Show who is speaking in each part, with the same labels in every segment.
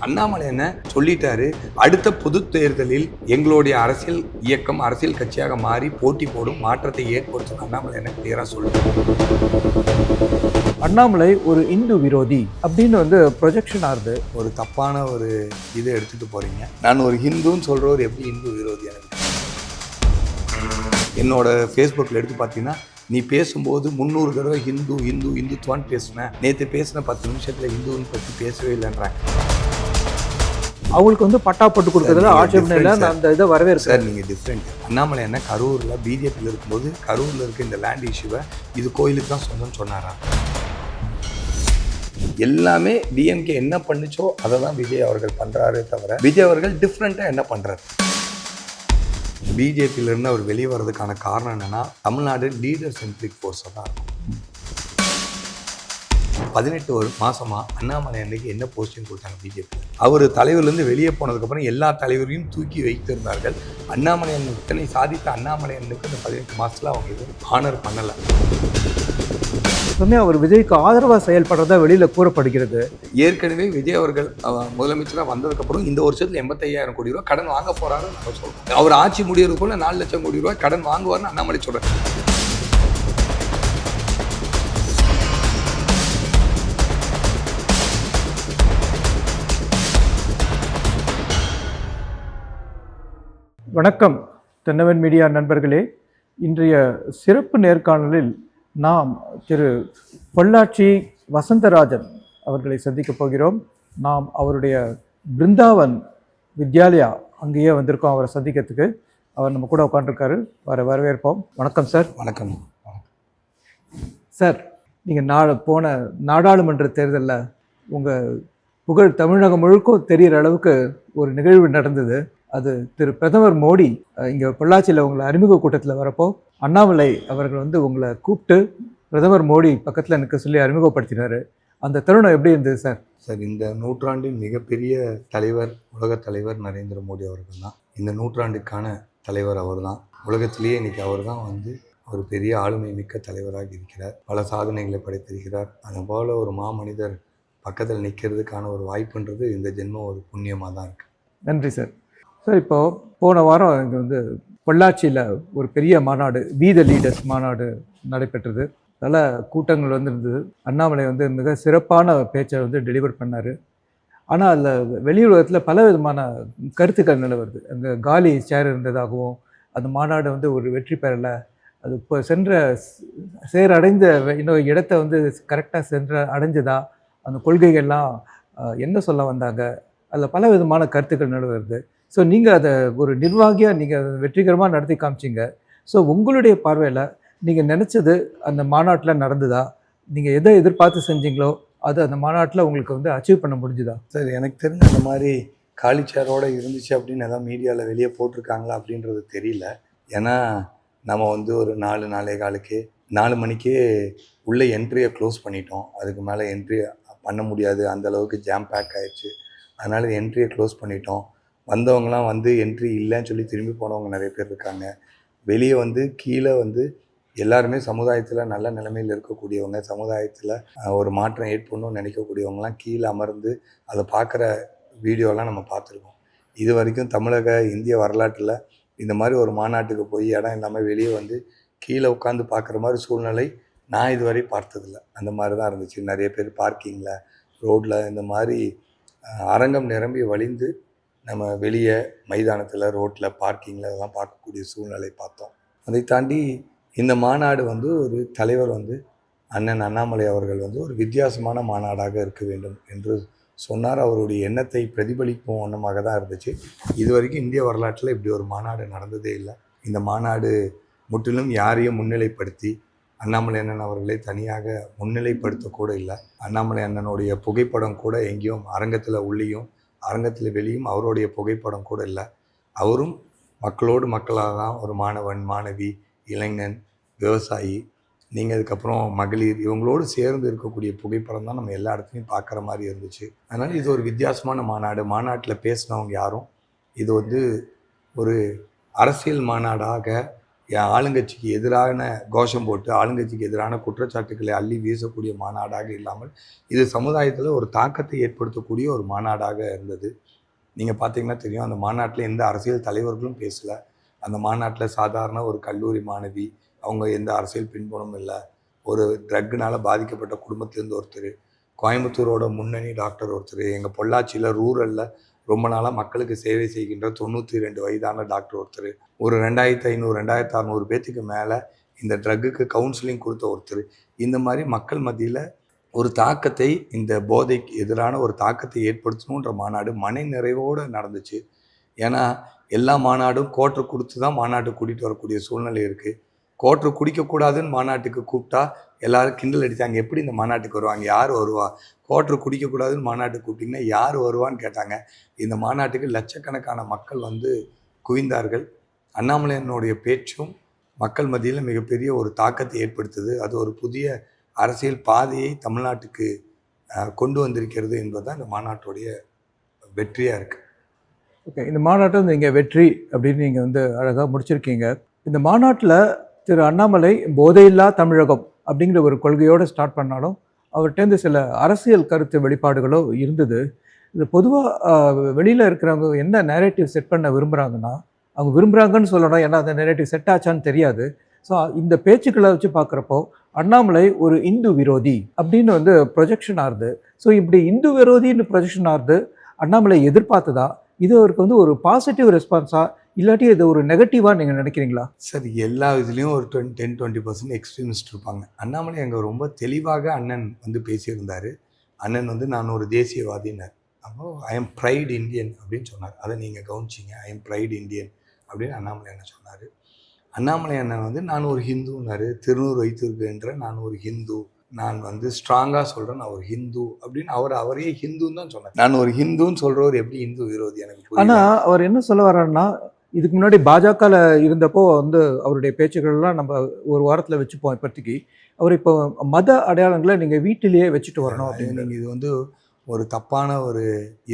Speaker 1: அண்ணாமலை என்ன சொல்லிட்டாரு, அடுத்த பொது தேர்தலில் எங்களுடைய அரசியல் இயக்கம் அரசியல் கட்சியாக மாறி போட்டி போடும், மாற்றத்தை ஏற்படுத்தும் அண்ணாமலை என்ன கிளியரா சொல்லிட்டாரு.
Speaker 2: அண்ணாமலை ஒரு இந்து விரோதி அப்படின்னு ப்ரொஜெக்ஷன் ஆகுது.
Speaker 1: ஒரு தப்பான ஒரு இதை எடுத்துட்டு போறீங்க. நான் ஒரு ஹிந்துன்னு சொல்றவர் எப்படி இந்து விரோதி? எனக்கு என்னோட ஃபேஸ்புக்கில் எடுத்து பார்த்தீங்கன்னா, நீ பேசும்போது 300 தடவை இந்துத்துவான்னு பேசுனேன். நேற்று பேசின 10 நிமிஷத்தில் இந்துன்னு பற்றி பேசவே இல்லைன்றாங்க.
Speaker 2: அவங்களுக்கு பட்டா போட்டு கொடுக்குறதுல ஆட்சேபனை இல்லை. அந்த இதை வரவேற்க
Speaker 1: சார், நீங்கள் டிஃப்ரெண்ட். அண்ணாமலை என்ன கரூரில் பிஜேபியில் இருக்கும்போது கரூரில் இருக்க இந்த லேண்ட் இஷ்யூவை இது கோயிலுக்கு தான் சொந்தம்னு சொன்னாரா? எல்லாமே டிஎம்கே என்ன பண்ணுச்சோ அதை தான் விஜய் அவர்கள் பண்ணுறாரே தவிர விஜய் அவர்கள் டிஃப்ரெண்ட்டாக என்ன பண்ணுறாரு? பிஜேபியிலேருந்து அவர் வெளியே வர்றதுக்கான காரணம் என்னென்னா, தமிழ்நாடு லீடர் சென்ட்ரிக் ஃபோர்ஸாக தான் இருக்கும். 18 மாதமாக அண்ணாமலை அன்னைக்கு என்ன போஸ்டிங் கொடுத்தாங்க பிஜேபி? அவர் தலைவர்லேருந்து வெளியே போனதுக்கப்புறம் எல்லா தலைவரையும் தூக்கி வைத்திருந்தார்கள். அண்ணாமலை அண்ணன் இத்தனை சாதித்த அண்ணாமலை அண்ணனுக்கு இந்த 18 மாதத்தில் அவங்க எதுவும் ஆனர் பண்ணலை.
Speaker 2: எப்பவுமே அவர் விஜய்க்கு ஆதரவாக செயல்படுறதா வெளியில் கூறப்படுகிறது.
Speaker 1: ஏற்கனவே விஜய் அவர்கள் முதலமைச்சராக வந்ததுக்கப்புறம் இந்த வருஷத்தில் 85,000 கோடி ரூபாய் கடன் வாங்க போறாருன்னு நம்ம சொல்றோம். அவர் ஆட்சி முடியறதுக்குள்ள 4 லட்சம் கோடி ரூபாய் கடன் வாங்குவார்னு அண்ணாமலை சொல்றாரு.
Speaker 2: வணக்கம் தென்னவன் மீடியா நண்பர்களே. இன்றைய சிறப்பு நேர்காணலில் நாம் திரு பொள்ளாச்சி வசந்தராஜன் அவர்களை சந்திக்கப் போகிறோம். நாம் அவருடைய பிருந்தாவன் வித்யாலயா அங்கேயே வந்திருக்கோம் அவரை சந்திக்கிறதுக்கு. அவர் நம்ம கூட உட்காந்துருக்காரு. வரவேற்போம். வணக்கம் சார்.
Speaker 1: வணக்கம்
Speaker 2: சார். நீங்கள் போன நாடாளுமன்ற தேர்தலில் உங்கள் புகழ் தமிழகம் முழுக்கும் தெரிகிற அளவுக்கு ஒரு நிகழ்வு நடந்தது. அது திரு பிரதமர் மோடி இங்கே பொள்ளாச்சியில் உங்களை அறிமுக கூட்டத்தில் வரப்போ அண்ணாமலை அவர்கள் உங்களை கூப்பிட்டு பிரதமர் மோடி பக்கத்தில் எனக்கு சொல்லி அறிமுகப்படுத்தினார். அந்த தருணம் எப்படி இருந்தது சார்?
Speaker 1: சார், இந்த நூற்றாண்டின் மிகப்பெரிய தலைவர் உலகத் தலைவர் நரேந்திர மோடி அவர்கள் தான். இந்த நூற்றாண்டுக்கான தலைவர் அவர் தான். உலகத்திலேயே இன்றைக்கி அவர் தான் ஒரு பெரிய ஆளுமை மிக்க தலைவராக இருக்கிறார். பல சாதனைகளை படைத்திருக்கிறார். அதுபோல் ஒரு மாமனிதர் பக்கத்தில் நிற்கிறதுக்கான ஒரு வாய்ப்புன்றது இந்த ஜென்மம் ஒரு புண்ணியமாக தான் இருக்குது.
Speaker 2: நன்றி சார். சார், இப்போது போன வாரம் இங்கே பொள்ளாச்சியில் ஒரு பெரிய மாநாடு, வி த லீடர்ஸ் மாநாடு நடைபெற்றது. பல கூட்டங்கள் இருந்தது. அண்ணாமலை மிக சிறப்பான பேச்சை டெலிவர் பண்ணார். ஆனால் அதில் வெளியுலகத்தில் பல விதமான கருத்துக்கள் நிலவருது. அங்கே காலி சேர் இருந்ததாகவும், அந்த மாநாடு ஒரு வெற்றி பெறலை, அது இப்போ சேரடைந்த இன்னொரு இடத்த கரெக்டாக அடைஞ்சதா, அந்த கொள்கைகள்லாம் என்ன சொல்ல வந்தாங்க, அதில் பல விதமான கருத்துக்கள் நிலவருது. ஸோ நீங்கள் அதை ஒரு நிர்வாகியாக நீங்கள் வெற்றிகரமாக நடத்தி காமிச்சிங்க. ஸோ உங்களுடைய பார்வையில் நீங்கள் நினச்சது அந்த மாநாட்டில் நடந்ததா? நீங்கள் எதை எதிர்பார்த்து செஞ்சீங்களோ அது அந்த மாநாட்டில் உங்களுக்கு அச்சீவ் பண்ண முடிஞ்சுதா?
Speaker 1: சார், எனக்கு தெரிஞ்ச அந்த மாதிரி காலிச்சேரோடு இருந்துச்சு அப்படின்னு எதாவது மீடியாவில் வெளியே போட்டிருக்காங்களா அப்படின்றது தெரியல. ஏன்னா நம்ம ஒரு 4 மணிக்கே உள்ளே என்ட்ரியை க்ளோஸ் பண்ணிட்டோம். அதுக்கு மேலே என்ட்ரி பண்ண முடியாது, அந்தளவுக்கு ஜாம் பேக் ஆகிடுச்சு. அதனால் என்ட்ரியை க்ளோஸ் பண்ணிட்டோம். வந்தவங்களாம் என்ட்ரி இல்லைன்னு சொல்லி திரும்பி போனவங்க நிறைய பேர் இருக்காங்க. வெளியே கீழே எல்லாருமே சமுதாயத்தில் நல்ல நிலைமையில் இருக்கக்கூடியவங்க, சமுதாயத்தில் ஒரு மாற்றம் ஏற்படணும்னு நினைக்கக்கூடியவங்களாம் கீழே அமர்ந்து அதை பார்க்குற வீடியோலாம் நம்ம பார்த்துருக்கோம். இது வரைக்கும் தமிழக இந்திய வரலாற்றில் இந்த மாதிரி ஒரு மாநாட்டுக்கு போய் இடம் இல்லாமல் வெளியே கீழே உட்காந்து பார்க்குற மாதிரி சூழ்நிலை நான் இதுவரை பார்த்ததில்லை. அந்த மாதிரி தான் இருந்துச்சு. நிறைய பேர் பார்க்கிங்கில், ரோட்டில் இந்த மாதிரி அரங்கம் நிரம்பி வழிந்து நம்ம வெளியே மைதானத்தில், ரோட்டில், பார்க்கிங்கில் இதெல்லாம் பார்க்கக்கூடிய சூழ்நிலை பார்த்தோம். அதை தாண்டி இந்த மாநாடு ஒரு தலைவர் அண்ணன் அண்ணாமலை அவர்கள் ஒரு வித்தியாசமான மாநாடாக இருக்க வேண்டும் என்று சொன்னார். அவருடைய எண்ணத்தை பிரதிபலிக்கும் வண்ணமாக தான் இருந்துச்சு. இது வரைக்கும் இந்திய வரலாற்றில் இப்படி ஒரு மாநாடு நடந்ததே இல்லை. இந்த மாநாடு முற்றிலும் யாரையும் முன்னிலைப்படுத்தி அண்ணாமலை அண்ணன் அவர்களை தனியாக முன்னிலைப்படுத்தக்கூட இல்லை. அண்ணாமலை அண்ணனுடைய புகைப்படம் கூட எங்கேயும் அரங்கத்தில் உள்ளேயும் அரங்கத்தில் வெளியும் அவருடைய புகைப்படம் கூட இல்லை. அவரும் மக்களோடு மக்களாக தான் ஒரு மாணவன், மாணவி, இளைஞன், விவசாயி, நீங்கள் அதுக்கப்புறம் மகளிர் இவங்களோடு சேர்ந்து இருக்கக்கூடிய புகைப்படம் தான் நம்ம எல்லா இடத்துலையும் பார்க்குற மாதிரி இருந்துச்சு. அதனால் இது ஒரு வித்தியாசமான மாநாடு. மாநாட்டில் பேசினவங்க யாரும் இது ஒரு அரசியல் மாநாடாக ஆளுங்கட்சிக்கு எதிரான கோஷம் போட்டு ஆளுங்கட்சிக்கு எதிரான குற்றச்சாட்டுக்களை அள்ளி வீசக்கூடிய மாநாடாக இல்லாமல் இது சமுதாயத்தில் ஒரு தாக்கத்தை ஏற்படுத்தக்கூடிய ஒரு மாநாடாக இருந்தது. நீங்கள் பார்த்தீங்கன்னா தெரியும், அந்த மாநாட்டில் எந்த அரசியல் தலைவர்களும் பேசலை. அந்த மாநாட்டில் சாதாரண ஒரு கல்லூரி மாணவி, அவங்க எந்த அரசியல் பின்புலமும் இல்லை, ஒரு ட்ரக்குனால் பாதிக்கப்பட்ட குடும்பத்திலேருந்து ஒருத்தர், கோயம்புத்தூரோட முன்னணி டாக்டர் ஒருத்தர், எங்கள் பொள்ளாச்சியில் ரூரலில் ரொம்ப நாளாக மக்களுக்கு சேவை செய்கின்ற 92 வயதான டாக்டர் ஒருத்தர், ஒரு 2500 2600 பேத்துக்கு மேலே இந்த ட்ரக்குக்கு கவுன்சிலிங் கொடுத்த ஒருத்தர், இந்த மாதிரி மக்கள் மத்தியில் ஒரு தாக்கத்தை, இந்த போதைக்கு எதிரான ஒரு தாக்கத்தை ஏற்படுத்தணுன்ற மாநாடு மன நிறைவோடு நடந்துச்சு. ஏன்னா எல்லா மாநாடும் கோட்டை கொடுத்து தான் மாநாட்டுக்கு கூட்டிகிட்டு வரக்கூடிய சூழ்நிலை இருக்குது. கோட்டை குடிக்கக்கூடாதுன்னு மாநாட்டுக்கு கூப்பிட்டா எல்லாரும் கிண்டல் அடித்தாங்க, எப்படி இந்த மாநாட்டுக்கு வருவாங்க, யார் வருவா, கோட்டை குடிக்கக்கூடாதுன்னு மாநாட்டுக்கு கூப்பிட்டிங்கன்னா யார் வருவான்னு கேட்டாங்க. இந்த மாநாட்டுக்கு லட்சக்கணக்கான மக்கள் வந்து குவிந்தார்கள். அண்ணாமலையனுடைய பேச்சும் மக்கள் மத்தியில் மிகப்பெரிய ஒரு தாக்கத்தை ஏற்படுத்துது. அது ஒரு புதிய அரசியல் பாதையை தமிழ்நாட்டுக்கு கொண்டு வந்திருக்கிறது என்பதுதான் இந்த மாநாட்டுடைய வெற்றியாக இருக்குது.
Speaker 2: ஓகே, இந்த மாநாட்டை வந்து நீங்கள் வெற்றி அப்படின்னு நீங்கள் வந்து அழகாக முடிச்சிருக்கீங்க. இந்த மாநாட்டில் திரு அண்ணாமலை போதையில்லா தமிழகம் அப்படிங்கிற ஒரு கொள்கையோடு ஸ்டார்ட் பண்ணாலும் அவர்கிட்டேருந்து சில அரசியல் கருத்து வெளிப்பாடுகளோ இருந்தது. இது பொதுவாக வெளியில் இருக்கிறவங்க என்ன நேரேட்டிவ் செட் பண்ண விரும்புகிறாங்கன்னா, அவங்க விரும்புகிறாங்கன்னு சொல்லணும், ஏன்னா அந்த நேரேட்டிவ் செட் ஆச்சான்னு தெரியாது. ஸோ இந்த பேச்சுக்களை வச்சு பார்க்குறப்போ அண்ணாமலை ஒரு இந்து விரோதி அப்படின்னு வந்து ப்ரொஜெக்ஷன் ஆகுது. ஸோ இப்படி இந்து விரோதின்னு ப்ரொஜெக்ஷன் ஆகுது அண்ணாமலை எதிர்பார்த்ததா? இது அவருக்கு வந்து ஒரு பாசிட்டிவ் ரெஸ்பான்ஸா, இல்லாட்டி இது ஒரு நெகட்டிவாக நீங்கள் நினைக்கிறீங்களா?
Speaker 1: சரி, எல்லா இதுலேயும் ஒரு 10-20% எக்ஸ்ட்ரீமிஸ்ட் இருப்பாங்க. அண்ணாமலை அங்கே ரொம்ப தெளிவாக அண்ணன் வந்து பேசியிருந்தார். அண்ணன் வந்து நான் ஒரு தேசியவாதினார். அப்போது ஐ எம் ப்ரைட் இந்தியன் அப்படின்னு சொன்னார். அதை நீங்கள் கவனிச்சிங்க, ஐ எம் ப்ரைட் இந்தியன் அப்படின்னு அண்ணாமலை அண்ணன் சொன்னார். அண்ணாமலை அண்ணன் வந்து நான் ஒரு ஹிந்துன்னாரு. திருநூறு வைத்திருக்கின்ற நான் ஒரு ஹிந்து, நான் வந்து ஸ்ட்ராங்காக சொல்கிறேன் நான் ஒரு ஹிந்து அப்படின்னு அவரையே ஹிந்துன்னு தான் சொன்னார். நான் ஒரு ஹிந்துன்னு சொல்கிறவர் எப்படி ஹிந்து விரோதி எனக்கு?
Speaker 2: ஆனால் அவர் என்ன சொல்ல வர்றாருன்னா, இதுக்கு முன்னாடி பாஜகவில் இருந்தப்போ வந்து அவருடைய பேச்சுக்கள்லாம் நம்ம ஒரு வாரத்தில் வச்சுப்போம். இப்போதைக்கு அவர் இப்போ மத அடையாளங்களை நீங்கள் வீட்டிலேயே வச்சுட்டு வரணும் அப்படின்னு.
Speaker 1: நீங்கள் இது வந்து ஒரு தப்பான ஒரு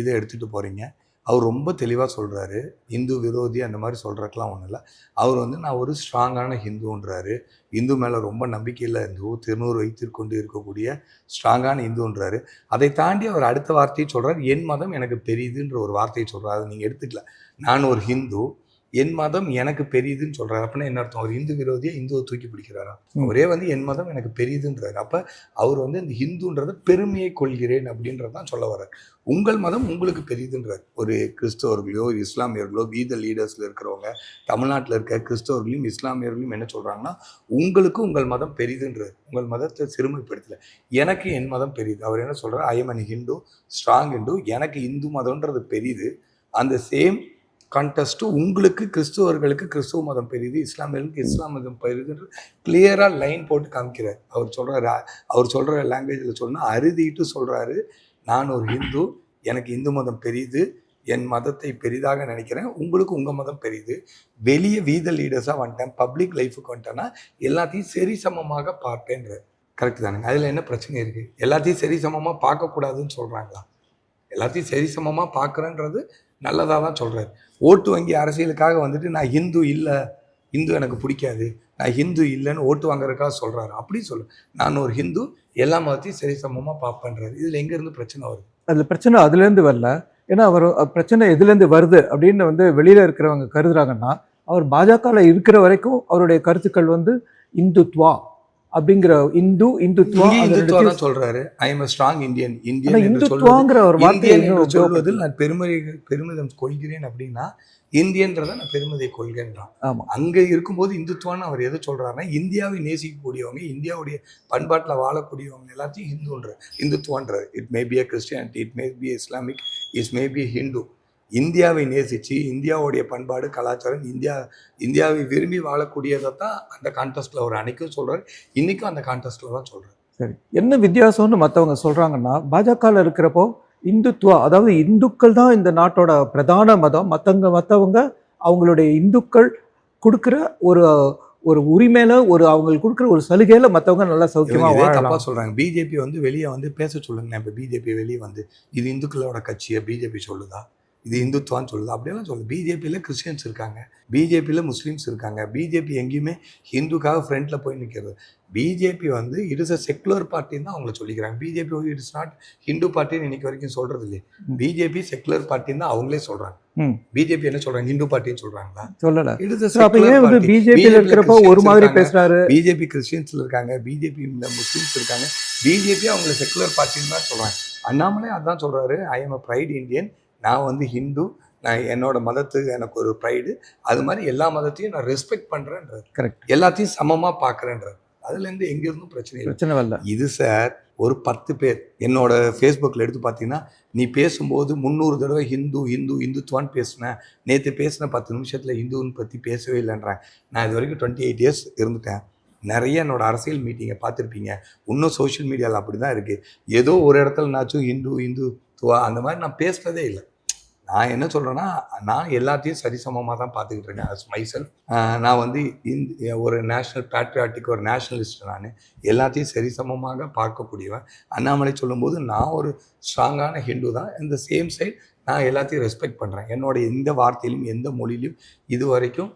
Speaker 1: இதை எடுத்துகிட்டு போகிறீங்க. அவர் ரொம்ப தெளிவாக சொல்கிறாரு, இந்து விரோதி அந்த மாதிரி சொல்கிறதுக்கெலாம் ஒன்றும் இல்லை. அவர் வந்து நான் ஒரு ஸ்ட்ராங்கான ஹிந்துன்றாரு. இந்து மேலே ரொம்ப நம்பிக்கையில் இந்து, திருநூறு வைத்திருக்கொண்டு இருக்கக்கூடிய ஸ்ட்ராங்கான இந்துன்றாரு. அதை தாண்டி அவர் அடுத்த வார்த்தையை சொல்கிறார், என் மதம் எனக்கு பெரியுதுன்ற ஒரு வார்த்தையை சொல்கிறார். அதை நீங்கள் எடுத்துக்கல. நான் ஒரு ஹிந்து, என் மதம் எனக்கு பெரியுதுன்னு சொல்கிறார். அப்படின்னா என்ன அர்த்தம்? அவர் இந்து விரோதியை இந்துவை தூக்கி பிடிக்கிறாரா? அவரே வந்து என் மதம் எனக்கு பெரியுதுன்றார். அப்போ அவர் வந்து இந்த ஹிந்துன்றதை பெருமையை கொள்கிறேன் அப்படின்றதான் சொல்ல வர்றார். உங்கள் மதம் உங்களுக்கு பெரியுதுன்றார். ஒரு கிறிஸ்தவர்களையோ இஸ்லாமியர்களோ வீத லீடர்ஸில் இருக்கிறவங்க, தமிழ்நாட்டில் இருக்க கிறிஸ்தவர்களையும் இஸ்லாமியர்களையும் என்ன சொல்கிறாங்கன்னா, உங்களுக்கு உங்கள் மதம் பெரியுதுன்றார். உங்கள் மதத்தை சிறுமைப்படுத்தலை, எனக்கு என் மதம் பெரியுது. அவர் என்ன சொல்கிறார்? I am an Hindu, strong Hindu, எனக்கு இந்து மதம்ன்றது பெரியுது. அந்த சேம் கான்டெஸ்ட்டு உங்களுக்கு கிறிஸ்துவர்களுக்கு கிறிஸ்துவ மதம் பெரியுது, இஸ்லாமியர்களுக்கு இஸ்லாம் மதம் பெரியுதுன்ற கிளியராக லைன் போட்டு காமிக்கிறார். அவர் சொல்கிற லாங்குவேஜில் சொன்னால் அறுதிட்டு சொல்கிறாரு, நான் ஒரு ஹிந்து, எனக்கு இந்து மதம் பெரியுது, என் மதத்தை பெரிதாக நினைக்கிறேன், உங்களுக்கு உங்கள் மதம் பெரியுது. வெளியே வீத லீடர்ஸாக வந்துட்டேன், பப்ளிக் லைஃபுக்கு வந்துட்டேன்னா எல்லாத்தையும் சரி சமமாக பார்ப்பேன்றார். கரெக்டு தானுங்க? அதில் என்ன பிரச்சனை இருக்குது? எல்லாத்தையும் சரி சமமாக பார்க்கக்கூடாதுன்னு சொல்கிறாங்களா? எல்லாத்தையும் சரி சமமாக பார்க்குறேன்றது நல்லதாக தான் சொல்கிறார். ஓட்டு வங்கி அரசியலுக்காக வந்துட்டு நான் ஹிந்து இல்லை, ஹிந்து எனக்கு பிடிக்காது, நான் ஹிந்து இல்லைன்னு ஓட்டு வாங்குறதுக்காக சொல்கிறாரு. அப்படி சொல்லு, நான் ஒரு ஹிந்து, எல்லா மதத்தையும் சரி சமமாக பார்ப்பேன்றாரு. இதில் எங்கேருந்து பிரச்சனை வருது?
Speaker 2: அதில் பிரச்சனை அதுலேருந்து வரல. ஏன்னா அவர் பிரச்சனை எதுலேருந்து வருது அப்படின்னு வந்து வெளியில் இருக்கிறவங்க கருதுறாங்கன்னா, அவர் பாஜகவில் இருக்கிற வரைக்கும் அவருடைய கருத்துக்கள் வந்து இந்துத்வா அப்படிங்கிற இந்துத்வா
Speaker 1: தான் சொல்றாரு. I am strong Indian.
Speaker 2: இந்துத்வாங்கிற ஒரு வார்த்தையை
Speaker 1: சொல்வதில் நான் பெருமிதம் கொள்கிறேன் அப்படின்னா, இந்தியன்றதை நான் பெருமிதை கொள்கிறேன்றான்.
Speaker 2: ஆமாம்,
Speaker 1: அங்கே இருக்கும்போது இந்துத்வான்னு அவர் எதை சொல்றாருன்னா, இந்தியாவை நேசிக்கக்கூடியவங்க, இந்தியாவுடைய பண்பாட்டில் வாழக்கூடியவங்க எல்லாத்தையும் இந்துத்வான்றார். It may be a Christianity, it may be Islamic, it may be Hindu. இந்தியாவை நேசித்து இந்தியாவுடைய பண்பாடு கலாச்சாரம் இந்தியாவை விரும்பி வாழக்கூடியதை தான் அந்த கான்டெஸ்ட்டில் அவர் அன்னைக்கும் சொல்கிறார், இன்றைக்கும் அந்த கான்டெஸ்ட்டில் தான் சொல்கிறார்.
Speaker 2: சரி, என்ன வித்தியாசம்னு மற்றவங்க சொல்கிறாங்கன்னா, பாஜகவில் இருக்கிறப்போ இந்துத்வா, அதாவது இந்துக்கள் தான் இந்த நாட்டோட பிரதான மதம், மற்றவங்க அவங்களுடைய இந்துக்கள் கொடுக்குற ஒரு உரிமையில அவங்களுக்கு கொடுக்குற ஒரு சலுகையில மற்றவங்க நல்லா சௌக்கியமாக
Speaker 1: தப்பாக சொல்கிறாங்க. பிஜேபி வந்து வெளியே வந்து பேச சொல்லுங்க. இப்போ பிஜேபி வெளியே வந்து இது இந்துக்களோட கட்சியை பிஜேபி சொல்லுதா? இது இந்துத்துவான்னு சொல்லுது. அப்படியெல்லாம் சொல்லுது. பிஜேபியில் கிறிஸ்டியன்ஸ் இருக்காங்க, பிஜேபியில் முஸ்லீம்ஸ் இருக்காங்க. பிஜேபி எங்கேயுமே ஹிந்துக்காக ஃப்ரண்ட்டில் போய் நிற்கிறது. பிஜேபி வந்து இட் இஸ் அ செக்குலர் பார்ட்டின்னு தான் அவங்கள சொல்லிக்கிறாங்க. BJP it is not Hindu பார்ட்டின்னு இன்னைக்கு வரைக்கும் சொல்கிறது இல்லையே. பிஜேபி செக்குலர் பார்ட்டின்னு தான் அவங்களே சொல்கிறாங்க. பிஜேபி என்ன சொல்கிறாங்க, ஹிந்து பார்ட்டின்னு சொல்கிறாங்களா?
Speaker 2: சொல்லல.
Speaker 1: It is a secular party.
Speaker 2: பிஜேபியில் இருக்கிறப்ப ஒரு மாதிரி பேசுறாரு.
Speaker 1: பிஜேபி கிறிஸ்டியன்ஸில் இருக்காங்க, பிஜேபி முஸ்லீம்ஸ் இருக்காங்க. பிஜேபி அவங்களை செக்குலர் பார்ட்டின்னு தான் சொல்கிறாங்க. அண்ணாமலை அதான் சொல்கிறாரு, I am a fried Indian. நான் வந்து ஹிந்து, நான் என்னோட மதத்துக்கு எனக்கு ஒரு ப்ரைடு, அது மாதிரி எல்லா மதத்தையும் நான் ரெஸ்பெக்ட் பண்ணுறேன்றார். கரெக்ட். எல்லாத்தையும் சமமாக பார்க்குறேன்றார். அதுலேருந்து எங்கேருந்தும் பிரச்சனை இல்லை. இது சார் ஒரு 10 பேர் என்னோட ஃபேஸ்புக்கில் எடுத்து பார்த்தீங்கன்னா, நீ பேசும்போது 300 தடவை இந்துத்துவான்னு பேசுனேன், நேற்று பேசின 10 நிமிஷத்தில் இந்துன்னு பற்றி பேசவே இல்லைன்றேன். நான் இது வரைக்கும் 28 இயர்ஸ் இருந்துட்டேன். நிறைய என்னோடய அரசியல் மீட்டிங்கை பார்த்துருப்பீங்க. இன்னும் சோஷியல் மீடியாவில் அப்படி தான் இருக்குது. ஏதோ ஒரு இடத்துலனாச்சும் இந்துத்துவா அந்த மாதிரி நான் பேசுனதே இல்லை. நான் என்ன சொல்கிறேன்னா, நான் எல்லாத்தையும் சரிசமமாக தான் பார்த்துக்கிட்டு இருக்கேன். As myself. நான் வந்து ஒரு நேஷ்னல் பேட்ரியாட்டிக், ஒரு நேஷ்னலிஸ்ட். நான் எல்லாத்தையும் சரிசமமாக பார்க்கக்கூடியவன். அண்ணாமலை சொல்லும்போது நான் ஒரு ஸ்ட்ராங்கான ஹிந்து தான். இந்த சேம் சைட் நான் எல்லாத்தையும் ரெஸ்பெக்ட் பண்ணுறேன். என்னோட எந்த வார்த்தையிலும் எந்த மொழியிலும் இது வரைக்கும்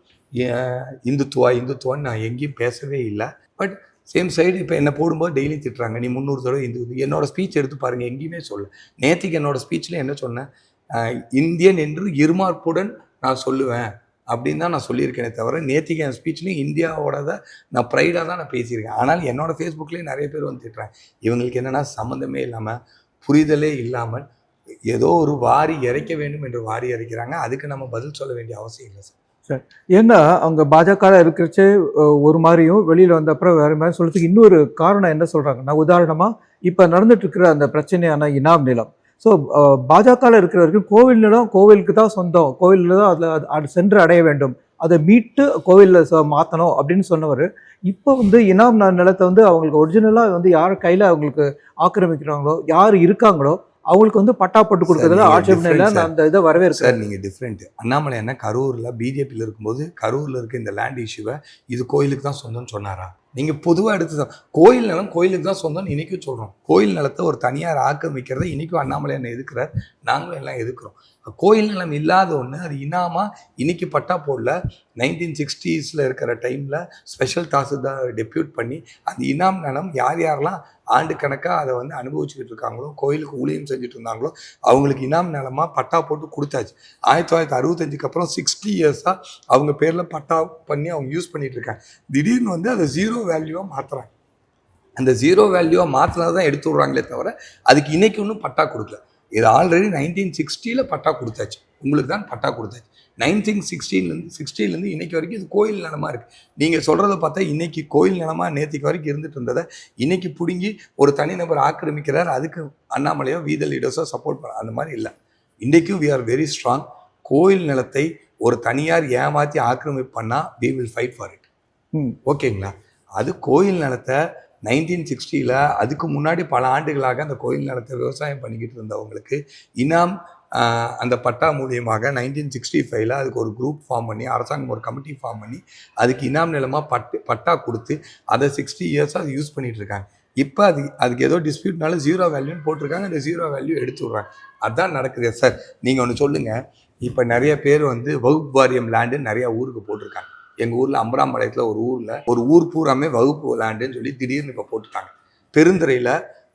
Speaker 1: இந்துத்துவான்னு நான் எங்கேயும் பேசவே இல்லை. பட் சேம் சைடு இப்போ என்னை போடும்போது டெய்லி திட்டுறாங்க, நீ 300 தடவை என்னோடய ஸ்பீச் எடுத்து பாருங்கள், எங்கேயுமே சொல்ல. நேற்றுக்கு என்னோடய ஸ்பீச்சில் என்ன சொன்னேன், இந்தியன் என்று இருமார்ப்புடன் நான் சொல்லுவேன் அப்படின்னு தான் நான் சொல்லியிருக்கேனே தவிர, நேற்றுக்கு என் ஸ்பீச்லேயும் இந்தியாவோட நான் ப்ரைடாக தான் நான் பேசியிருக்கேன். ஆனால் என்னோடய ஃபேஸ்புக்லேயும் நிறைய பேர் வந்து திட்டுறாங்க. இவங்களுக்கு என்னென்னா சம்மந்தமே இல்லாமல், புரிதலே இல்லாமல் ஏதோ ஒரு வாரி இறைக்க வேண்டும் என்று வாரி இறைக்கிறாங்க. அதுக்கு நம்ம பதில் சொல்ல வேண்டிய அவசியம் இல்லை சார்.
Speaker 2: சார், ஏன்னா அவங்க பாஜக இருக்கிறச்சே ஒரு மாதிரியும் வெளியில் வந்த அப்புறம் வேறு மாதிரி சொல்கிறதுக்கு இன்னொரு காரணம் என்ன சொல்கிறாங்கன்னா, உதாரணமாக இப்போ நடந்துட்டு இருக்கிற அந்த பிரச்சனையான இனாம் நிலம். ஸோ பாஜகவில் இருக்கிற வரைக்கும் கோவில் நிலம் கோவிலுக்கு தான் சொந்தம், கோவிலில் தான் அதில் சென்று அடைய வேண்டும், அதை மீட்டு கோவிலில் மாற்றணும் அப்படின்னு சொன்னவர், இப்போ வந்து இனாம் நிலத்தை வந்து அவங்களுக்கு ஒரிஜினலாக வந்து யார் கையில் அவங்களுக்கு ஆக்கிரமிக்கிறாங்களோ, யார் இருக்காங்களோ அவங்களுக்கு வந்து பட்டா போட்டு கொடுக்கறதுல ஆட்சேபனை இல்லை. நான் அந்த இதை வரவேற்கிறேன்.
Speaker 1: சார், நீங்கள் டிஃப்ரெண்ட். அண்ணாமலை என்ன கரூரில் பிஜேபியில் இருக்கும்போது கரூரில் இருக்க இந்த லேண்ட் இஷ்யூவை இது கோயிலுக்கு தான் சொந்தம்னு சொன்னாரா? நீங்கள் பொதுவாக எடுத்து கோயில் நிலம் கோயிலுக்கு தான் சொந்தம்னு இன்றைக்கும் சொல்கிறோம். கோயில் நிலத்தை ஒரு தனியார் ஆக்கிரமிக்கிறத இன்றைக்கும் அண்ணாமலை என்ன எதுக்குறார், நாங்களும் எல்லாம் எதுக்குறோம். கோயில் நிலம் இல்லாத ஒன்று அது இனாமா இன்னைக்கு பட்டா போடல. 1960s இருக்கிற டைமில் ஸ்பெஷல் தாசில்தார் டெப்யூட் பண்ணி அந்த இனாம் நிலம் யார் யாரெல்லாம் ஆண்டு கணக்காக அதை வந்து அனுபவிச்சுக்கிட்டு இருக்காங்களோ, கோயிலுக்கு ஊழியம் செஞ்சுட்டு இருந்தாங்களோ அவங்களுக்கு இனாம் நிலமாக பட்டா போட்டு கொடுத்தாச்சு. 1965 அப்புறம் 60 இயர்ஸாக அவங்க பேரில் பட்டா பண்ணி அவங்க யூஸ் பண்ணிகிட்டு இருக்காங்க. திடீர்னு வந்து அதை 0 வேல்யூவாக மாற்றுறாங்க. அந்த 0 வேல்யூவாக மாற்றினதை தான் எடுத்து விட்றாங்களே தவிர அதுக்கு இன்றைக்கி ஒன்றும் பட்டா கொடுக்கல. இது ஆல்ரெடி 1960 பட்டா கொடுத்தாச்சு, உங்களுக்கு தான் பட்டா கொடுத்தாச்சு. 1960 இன்றைக்கி வரைக்கும் இது கோயில் நிலமாக இருக்குது. நீங்கள் சொல்கிறத பார்த்தா இன்றைக்கி கோயில் நிலமாக நேற்றுக்கு வரைக்கும் இருந்துட்டு இருந்ததை இன்றைக்கி பிடுங்கி ஒரு தனிநபர் ஆக்கிரமிக்கிறார். அதுக்கு அண்ணாமலையோ வீத லீடர்ஸோ சப்போர்ட் பண்ண அந்த மாதிரி இல்லை. இன்றைக்கும் வி ஆர் வெரி ஸ்ட்ராங். கோயில் நிலத்தை ஒரு தனியார் ஏமாற்றி ஆக்கிரமிப்பு பண்ணால் we will fight for it. ஓகேங்களா? அது கோயில் நிலத்தை 1960 அதுக்கு முன்னாடி பல ஆண்டுகளாக அந்த கோயில் நிலத்தை விவசாயம் பண்ணிக்கிட்டு இருந்தவங்களுக்கு இனாம் அந்த பட்டா மூலியமாக 1965 அதுக்கு ஒரு குரூப் ஃபார்ம் பண்ணி, அரசாங்கம் ஒரு கமிட்டி ஃபார்ம் பண்ணி அதுக்கு இனாம் நிலமாக பட்டா கொடுத்து அதை 60 இயர்ஸாக அது யூஸ் பண்ணிகிட்டு இருக்காங்க. இப்போ அதுக்கு ஏதோ டிஸ்பியூட்னால 0 வேல்யூன்னு போட்டிருக்காங்க. அந்த 0 வேல்யூ எடுத்து விட்றாங்க. அதுதான் நடக்குது சார். நீங்கள் ஒன்று சொல்லுங்கள், இப்போ நிறைய பேர் வந்து வகுப்பு வாரியம் லேண்டுன்னு நிறையா ஊருக்கு போட்டிருக்காங்க. எங்கள் ஊரில் அம்பராம்பாளையத்தில் ஒரு ஊர் பூராமே வகுப்பு லேண்டுன்னு சொல்லி திடீர்னு இப்போ போட்டுட்டாங்க. பெருந்துறையில்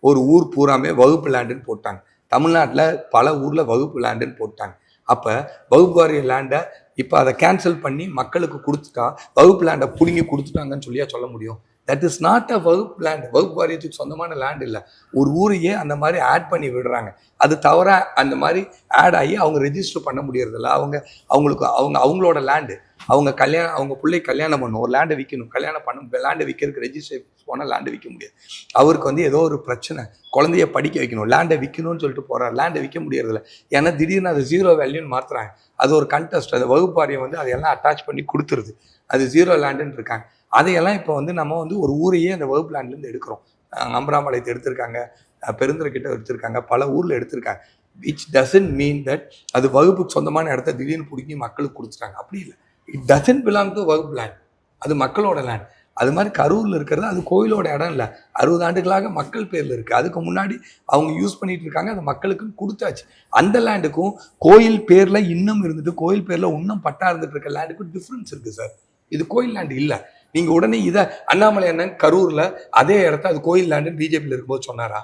Speaker 1: ஒரு ஊர் பூராமே வகுப்பு லேண்டுன்னு போட்டாங்க. தமிழ்நாட்டில் பல ஊரில் வகுப்பு லேண்டுன்னு போட்டாங்க. அப்போ வகுப்பு வாரிய லேண்டை இப்போ அதை கேன்சல் பண்ணி மக்களுக்கு கொடுத்துட்டா வகுப்பு லேண்டை பிடுங்கி கொடுத்துட்டாங்கன்னு சொல்லியா சொல்ல முடியும்? தட் இஸ் நாட் அ வகுப்பு லேண்ட். வகுப்பு வாரியத்துக்கு சொந்தமான லேண்ட் இல்லை. ஒரு ஊரையே அந்த மாதிரி ஆட் பண்ணி விடுறாங்க. அது தவிர அந்த மாதிரி ஆட் ஆகி அவங்க ரெஜிஸ்டர் பண்ண முடியறதில்ல. அவங்களோட லேண்டு அவங்க பிள்ளை கல்யாணம் பண்ணணும், ஒரு லேண்டை விற்கணும், கல்யாணம் பண்ண லேண்டை விற்கிறதுக்கு ரெஜிஸ்ட்ரேஷன் போனால் லேண்டை விற்க முடியாது. அவருக்கு வந்து ஏதோ ஒரு பிரச்சனை, குழந்தைய படிக்க வைக்கணும், லேண்டை விற்கணும்னு சொல்லிட்டு போகிறார். லேண்டை விற்க முடியறதில்ல. ஏன்னா திடீர்னு அது 0 வேல்யூன்னு மாற்றுறாங்க. அது ஒரு கண்டெஸ்ட். அது வகுப்பு வாரியம் வந்து அதையெல்லாம் அட்டாச் பண்ணி கொடுத்துருது. அது 0 லேண்டுன்னு இருக்காங்க. அதையெல்லாம் இப்போ வந்து நம்ம வந்து ஒரு ஊரையே அந்த வகுப்பு லேண்ட்லேருந்து எடுக்கிறோம். அம்பராம்பாளையத்தை எடுத்திருக்காங்க, பெருந்துறை கிட்ட எடுத்திருக்காங்க, பல ஊரில் எடுத்திருக்காங்க. விச் டசன்ட் மீன் தட் அது வகுப்புக்கு சொந்தமான இடத்த திடீர்னு பிடிக்கி மக்களுக்கு கொடுத்துட்டாங்க. அப்படி இல்லை. இட் டசன்ட் பிலாங் டு வகுப்பு லேண்ட். அது மக்களோட லேண்ட். அது மாதிரி கரூரில் இருக்கிறது அது கோயிலோட இடம் இல்லை, 60 ஆண்டுகளாக மக்கள் பேரில் இருக்குது. அதுக்கு முன்னாடி அவங்க யூஸ் பண்ணிட்டு இருக்காங்க, அது மக்களுக்கும் கொடுத்தாச்சு. அந்த லேண்டுக்கும் கோயில் பேரில் இன்னும் இருந்துட்டு கோயில் பேரில் இன்னும் பட்டா இருந்துட்டு இருக்க லேண்டுக்கும் டிஃப்ரென்ஸ் இருக்குது சார். இது கோயில் லேண்டு இல்லை. நீங்கள் உடனே இதை அண்ணாமலை அண்ணன் கரூரில் அதே இடத்த அது கோயில் லேண்டுன்னு பிஜேபியில் இருக்கும்போது சொன்னாரா?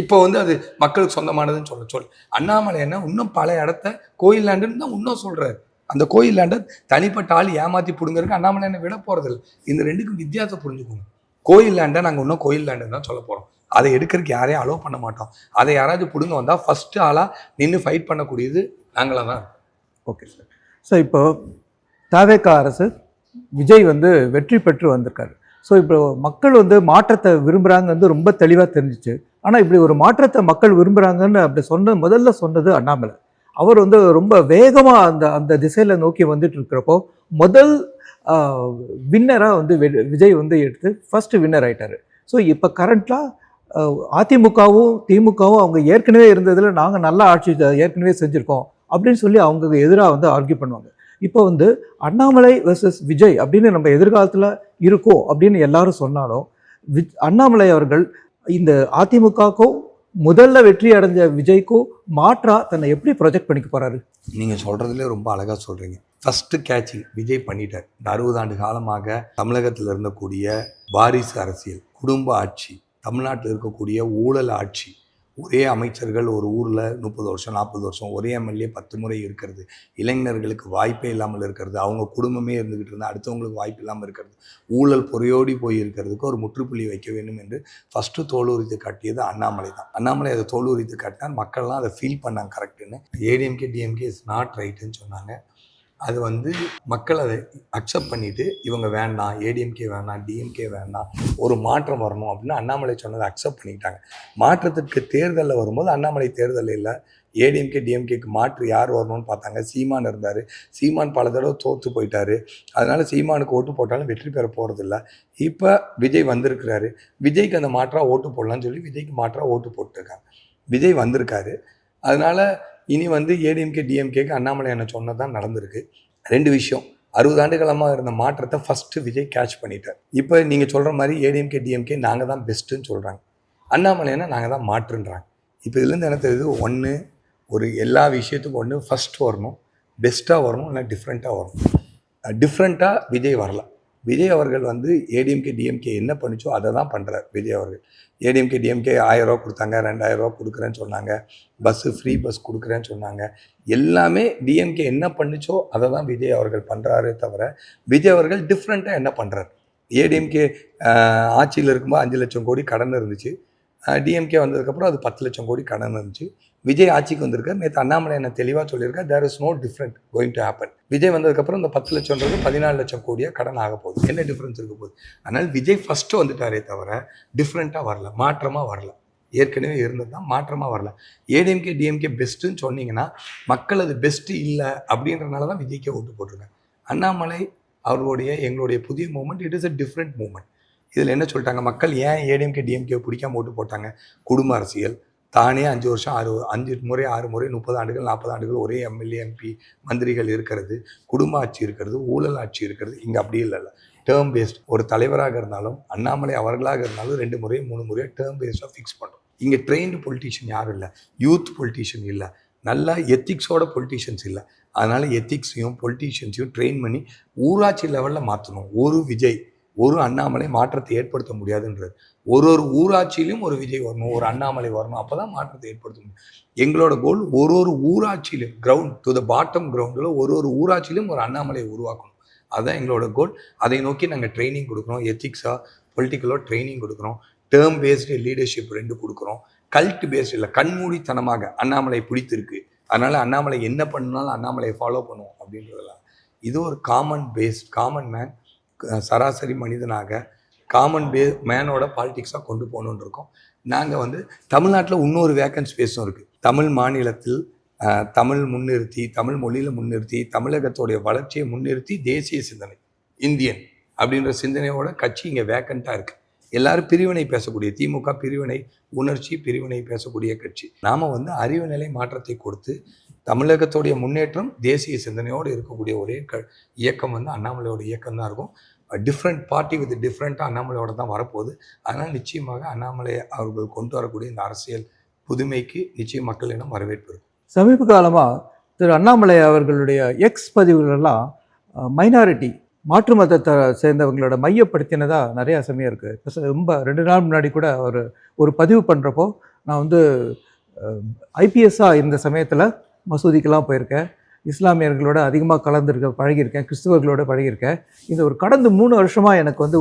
Speaker 1: இப்போ வந்து அது மக்களுக்கு சொந்தமானதுன்னு சொல்ல அண்ணாமலை அண்ணன் இன்னும் பல இடத்த கோயில் லேண்டுன்னு தான் இன்னும் சொல்கிறாரு. அந்த கோயில் லேண்டை தனிப்பட்ட ஆள் ஏமாற்றி பிடுங்கிறதுக்கு அண்ணாமலை என்ன விட போகிறதில்ல. இந்த ரெண்டுக்கும் வித்தியாசம் புரிஞ்சுக்கோங்க. கோயில் லேண்டை நாங்கள் இன்னும் கோயில் லேண்டுன்னு தான் சொல்ல போகிறோம். அதை எடுக்கிறதுக்கு யாரையும் அலோவ் பண்ண மாட்டோம். அதை யாராவது பிடுங்க வந்தால் ஃபஸ்ட்டு ஆளாக நின்று ஃபைட் பண்ணக்கூடியது நாங்களாக தான்.
Speaker 2: Okay sir. ஸோ இப்போ தவேகா அரசு விஜய் வந்து வெற்றி பெற்று வந்திருக்காரு. ஸோ இப்போ மக்கள் வந்து மாற்றத்தை விரும்புகிறாங்க வந்து ரொம்ப தெளிவாக தெரிஞ்சிச்சு. ஆனால் இப்படி ஒரு மாற்றத்தை மக்கள் விரும்புகிறாங்கன்னு அப்படி முதல்ல சொன்னது அண்ணாமலை. அவர் வந்து ரொம்ப வேகமாக அந்த திசையில் நோக்கி வந்துட்டு இருக்கிறப்போ முதல் வின்னராக வந்து விஜய் வந்து எடுத்து ஃபர்ஸ்ட் வின்னர் ஆயிட்டாரு. ஸோ இப்போ கரண்ட்லாக அதிமுகவும் திமுகவும் அவங்க ஏற்கனவே இருந்ததில் நாங்கள் நல்ல ஆட்சி ஏற்கனவே செஞ்சுருக்கோம் அப்படின்னு சொல்லி அவங்க எதிராக வந்து ஆர்கியூ பண்ணுவாங்க. இப்போ வந்து அண்ணாமலை வெர்சஸ் விஜய் அப்படின்னு நம்ம எதிர்காலத்தில் இருக்கோம் அப்படின்னு எல்லாரும் சொன்னாலும் அண்ணாமலை அவர்கள் இந்த அதிமுகவுக்கும் முதல்ல வெற்றி அடைஞ்ச விஜய்க்கும் மாற்றா தன்னை எப்படி ப்ரொஜெக்ட் பண்ணிக்க போறாரு?
Speaker 1: நீங்கள் சொல்கிறதுலே ரொம்ப அழகாக சொல்கிறீங்க. ஃபஸ்ட்டு கேட்சிங் விஜய் பண்ணிட்டார். இந்த 60 ஆண்டு காலமாக தமிழகத்தில் இருந்தக்கூடிய வாரிசு அரசியல், குடும்ப ஆட்சி, தமிழ்நாட்டில் இருக்கக்கூடிய ஊழல் ஆட்சி, ஒரே அமைச்சர்கள் ஒரு ஊரில் 30 வருஷம் 40 வருஷம், ஒரே எம்எல்ஏ 10 முறை இருக்கிறது, இளைஞர்களுக்கு வாய்ப்பே இல்லாமல் இருக்கிறது, அவங்க குடும்பமே இருந்துக்கிட்டு இருந்தால் அடுத்தவங்களுக்கு வாய்ப்பு இல்லாமல் இருக்கிறது, ஊழல் பொறையோடி போய் இருக்கிறதுக்கு ஒரு முற்றுப்புள்ளி வைக்க வேண்டும் என்று ஃபஸ்ட்டு தோலுரித்து காட்டியது அண்ணாமலை தான். அண்ணாமலை அதை தோலுரித்து காட்டினார். மக்கள்லாம் அதை ஃபீல் பண்ணாங்க கரெக்டுன்னு. ஏடிஎம்கே டிஎம்கே இஸ் நாட் ரைட்டுன்னு சொன்னாங்க. அது வந்து மக்கள் அதை அக்செப்ட் பண்ணிவிட்டு இவங்க வேண்டாம், ஏடிஎம்கே வேண்டாம், டிஎம்கே வேண்டாம், ஒரு மாற்றம் வரணும் அப்படின்னு அண்ணாமலை சொன்னதை அக்செப்ட் பண்ணிக்கிட்டாங்க. மாற்றத்துக்கு தேர்தலில் வரும்போது அண்ணாமலை தேர்தல் இல்லை, ஏடிஎம்கே டிஎம்கேக்கு மாற்று யார் வரணும்னு பார்த்தாங்க. சீமான் இருந்தார். சீமான் பல தடவை தோற்று போயிட்டார். அதனால் சீமானுக்கு ஓட்டு போட்டாலும் வெற்றி பெற போகிறதில்ல. இப்போ விஜய் வந்திருக்கிறாரு. விஜய்க்கு அந்த மாற்றாக ஓட்டு போடலான்னு சொல்லி விஜய்க்கு மாற்றாக ஓட்டு போட்டுருக்காங்க. விஜய் வந்திருக்காரு. அதனால் இனி வந்து ஏடிஎம்கே டிஎம்கேக்கு அண்ணாமலை என்ன சொன்னது தான் நடந்திருக்கு. 2 விஷயம். 60 ஆண்டுகளமாக இருந்த மாற்றத்தை ஃபஸ்ட்டு விஜய் கேட்ச் பண்ணிட்டார். இப்போ நீங்கள் சொல்கிற மாதிரி ஏடிஎம்கே டிஎம்கே நாங்கள் தான் பெஸ்ட்டுன்னு சொல்கிறாங்க. அண்ணாமலைன்னா நாங்கள் தான் மாற்றுன்றாங்க. இப்போ இதுலேருந்து என்ன தெரியுது? ஒன்று, ஒரு எல்லா விஷயத்துக்கும் ஒன்று ஃபஸ்ட்டு வரணும், பெஸ்ட்டாக வரணும், இல்லை டிஃப்ரெண்ட்டாக வரணும். டிஃப்ரெண்ட்டாக விஜய் வரல. விஜய் அவர்கள் வந்து ஏடிஎம்கே டிஎம்கே என்ன பண்ணிச்சோ அதை தான் பண்ணுறார் விஜய் அவர்கள். ஏடிஎம்கே டிஎம்கே 1000 ரூபா கொடுத்தாங்க, 2000 ரூபா கொடுக்குறேன்னு சொன்னாங்க, பஸ்ஸு ஃப்ரீ பஸ் கொடுக்குறேன்னு சொன்னாங்க. எல்லாமே டிஎம்கே என்ன பண்ணிச்சோ அதை தான் விஜய் அவர்கள் பண்ணுறாரே தவிர விஜய் அவர்கள் டிஃப்ரெண்ட்டாக என்ன பண்ணுறாரு? ஏடிஎம்கே ஆட்சியில் இருக்கும்போது 5 லட்சம் கோடி கடன் இருந்துச்சு. டிஎம்கே வந்ததுக்கப்புறம் அது 10 லட்சம் கோடி கடன் இருந்துச்சு. விஜய் ஆட்சிக்கு வந்திருக்கார். நேற்று அண்ணாமலை என்ன தெளிவாக சொல்லியிருக்கார், there is no different going to happen. Vijay வந்ததுக்கப்புறம் இந்த 10 லட்சம்ன்றது 14 லட்சம் கோடியாக கடன் ஆக போகுது. என்ன டிஃப்ரென்ஸ் இருக்க போகுது? அதனால் விஜய் ஃபஸ்ட்டு வந்துட்டாரே தவிர டிஃப்ரெண்ட்டாக வரல, மாற்றமாக வரல. ஏற்கனவே இருந்தது தான், மாற்றமாக வரல. ஏடிஎம்கே டிஎம்கே பெஸ்ட்டுன்னு சொன்னீங்கன்னா மக்கள் அது பெஸ்ட்டு இல்லை அப்படின்றனால தான் விஜய்க்கே ஓட்டு போட்டிருக்காங்க. அண்ணாமலை அவர்களுடைய எங்களுடைய புதிய movement, it is a different movement. இதில் என்ன சொல்லிட்டாங்க, மக்கள் ஏன் ஏடிஎம்கே டிஎம்கே பிடிக்காம ஓட்டு போட்டாங்க? குடும்ப அரசியல், தானே 5 வருஷம் 5 முறை 6 முறை 30 ஆண்டுகள் 40 ஆண்டுகள் ஒரே எம்எல்ஏ எம்பி மந்திரிகள் இருக்கிறது, குடும்ப ஆட்சி இருக்கிறது, ஊழல் ஆட்சி இருக்கிறது. இங்கே அப்படி இல்லைல்ல, டேர்ம் பேஸ்ட். ஒரு தலைவராக இருந்தாலும் அண்ணாமலை அவர்களாக இருந்தாலும் 2 முறை 3 முறையாக டேர்ம் பேஸ்டாக ஃபிக்ஸ் பண்ணுறோம். இங்கே ட்ரெயின்டு பொலிட்டீஷியன் யாரும் இல்லை, யூத் பொலிட்டீஷியன் இல்லை, நல்ல எத்திக்ஸோட பொலிட்டீஷியன்ஸ் இல்லை. அதனால் எத்திக்ஸையும் பொலிட்டீஷியன்ஸையும் ட்ரெயின் பண்ணி ஊராட்சி லெவலில் மாற்றணும். ஒரு விஜய், ஒரு அண்ணாமலை மாற்றத்தை ஏற்படுத்த முடியாதுன்றது. ஒரு ஊராட்சியிலும் ஒரு விஜய் வரணும், ஒரு அண்ணாமலை வரணும், அப்போ தான் மாற்றத்தை ஏற்படுத்த முடியும். எங்களோட கோல் ஒரு ஊராட்சியிலும், கிரவுண்ட் டு த பாட்டம் கிரவுண்டில் ஒரு ஊராட்சியிலும் ஒரு அண்ணாமலையை உருவாக்கணும். அதுதான் எங்களோட கோல். அதை நோக்கி நாங்கள் ட்ரைனிங் கொடுக்குறோம். எத்திக்ஸாக பொலிட்டிக்கலாக ட்ரைனிங் கொடுக்குறோம். டேர்ம் பேஸ்டு லீடர்ஷிப் 2 கொடுக்குறோம். கல்ட் பேஸ்டு இல்லை, கண்மூடித்தனமாக அண்ணாமலை பிடித்திருக்கு, அதனால் அண்ணாமலை என்ன பண்ணாலும் அண்ணாமலையை ஃபாலோ பண்ணுவோம் அப்படின்றதெல்லாம். இது ஒரு காமன் மேன், சராசரி மனிதனாக காமன் மேனோட பாலிடிக்ஸாக கொண்டு போகணுன்னு இருக்கோம். நாங்கள் வந்து தமிழ்நாட்டில் இன்னொரு வேக்கன்ட் ஸ்பேஸும் இருக்குது. தமிழ் மாநிலத்தில் தமிழ் முன்னிறுத்தி, தமிழ் மொழியில் முன்னிறுத்தி, தமிழகத்தோடைய வளர்ச்சியை முன்னிறுத்தி தேசிய சிந்தனை, இந்தியன் அப்படின்ற சிந்தனையோட கட்சி இங்கே வேக்கண்ட்டாக இருக்குது. எல்லாரும் பிரிவினை பேசக்கூடிய, திமுக பிரிவினை உணர்ச்சி, பிரிவினை பேசக்கூடிய கட்சி. நாம் வந்து அறிவு நிலை மாற்றத்தை கொடுத்து தமிழகத்துடைய முன்னேற்றம் தேசிய சிந்தனையோடு இருக்கக்கூடிய ஒரே இயக்கம் வந்து அண்ணாமலையோட இயக்கம் தான் இருக்கும். டிஃப்ரெண்ட் பார்ட்டி வித் டிஃப்ரெண்ட்டாக அண்ணாமலையோட தான் வரப்போகுது. அதனால் நிச்சயமாக அண்ணாமலை அவர்கள் கொண்டு வரக்கூடிய இந்த அரசியல் புதுமைக்கு நிச்சயம் மக்களிடம் வரவேற்பு இருக்கும்.
Speaker 2: சமீப காலமாக திரு அண்ணாமலை அவர்களுடைய எக்ஸ் பதிவுகளெல்லாம் மைனாரிட்டி மாற்று மதத்தை சேர்ந்தவங்களோட மையப்படுத்தினதாக நிறையா சமயம் இருக்குது. இப்போ ரொம்ப 2 நாள் முன்னாடி கூட ஒரு பதிவு பண்ணுறப்போ நான் வந்து ஐபிஎஸ்ஸாக இருந்த சமயத்தில் மசூதிக்கெல்லாம் போயிருக்கேன், இஸ்லாமியர்களோட அதிகமாக பழகியிருக்கேன், கிறிஸ்துவர்களோட பழகியிருக்கேன். இந்த ஒரு கடந்த 3 வருஷமாக எனக்கு வந்து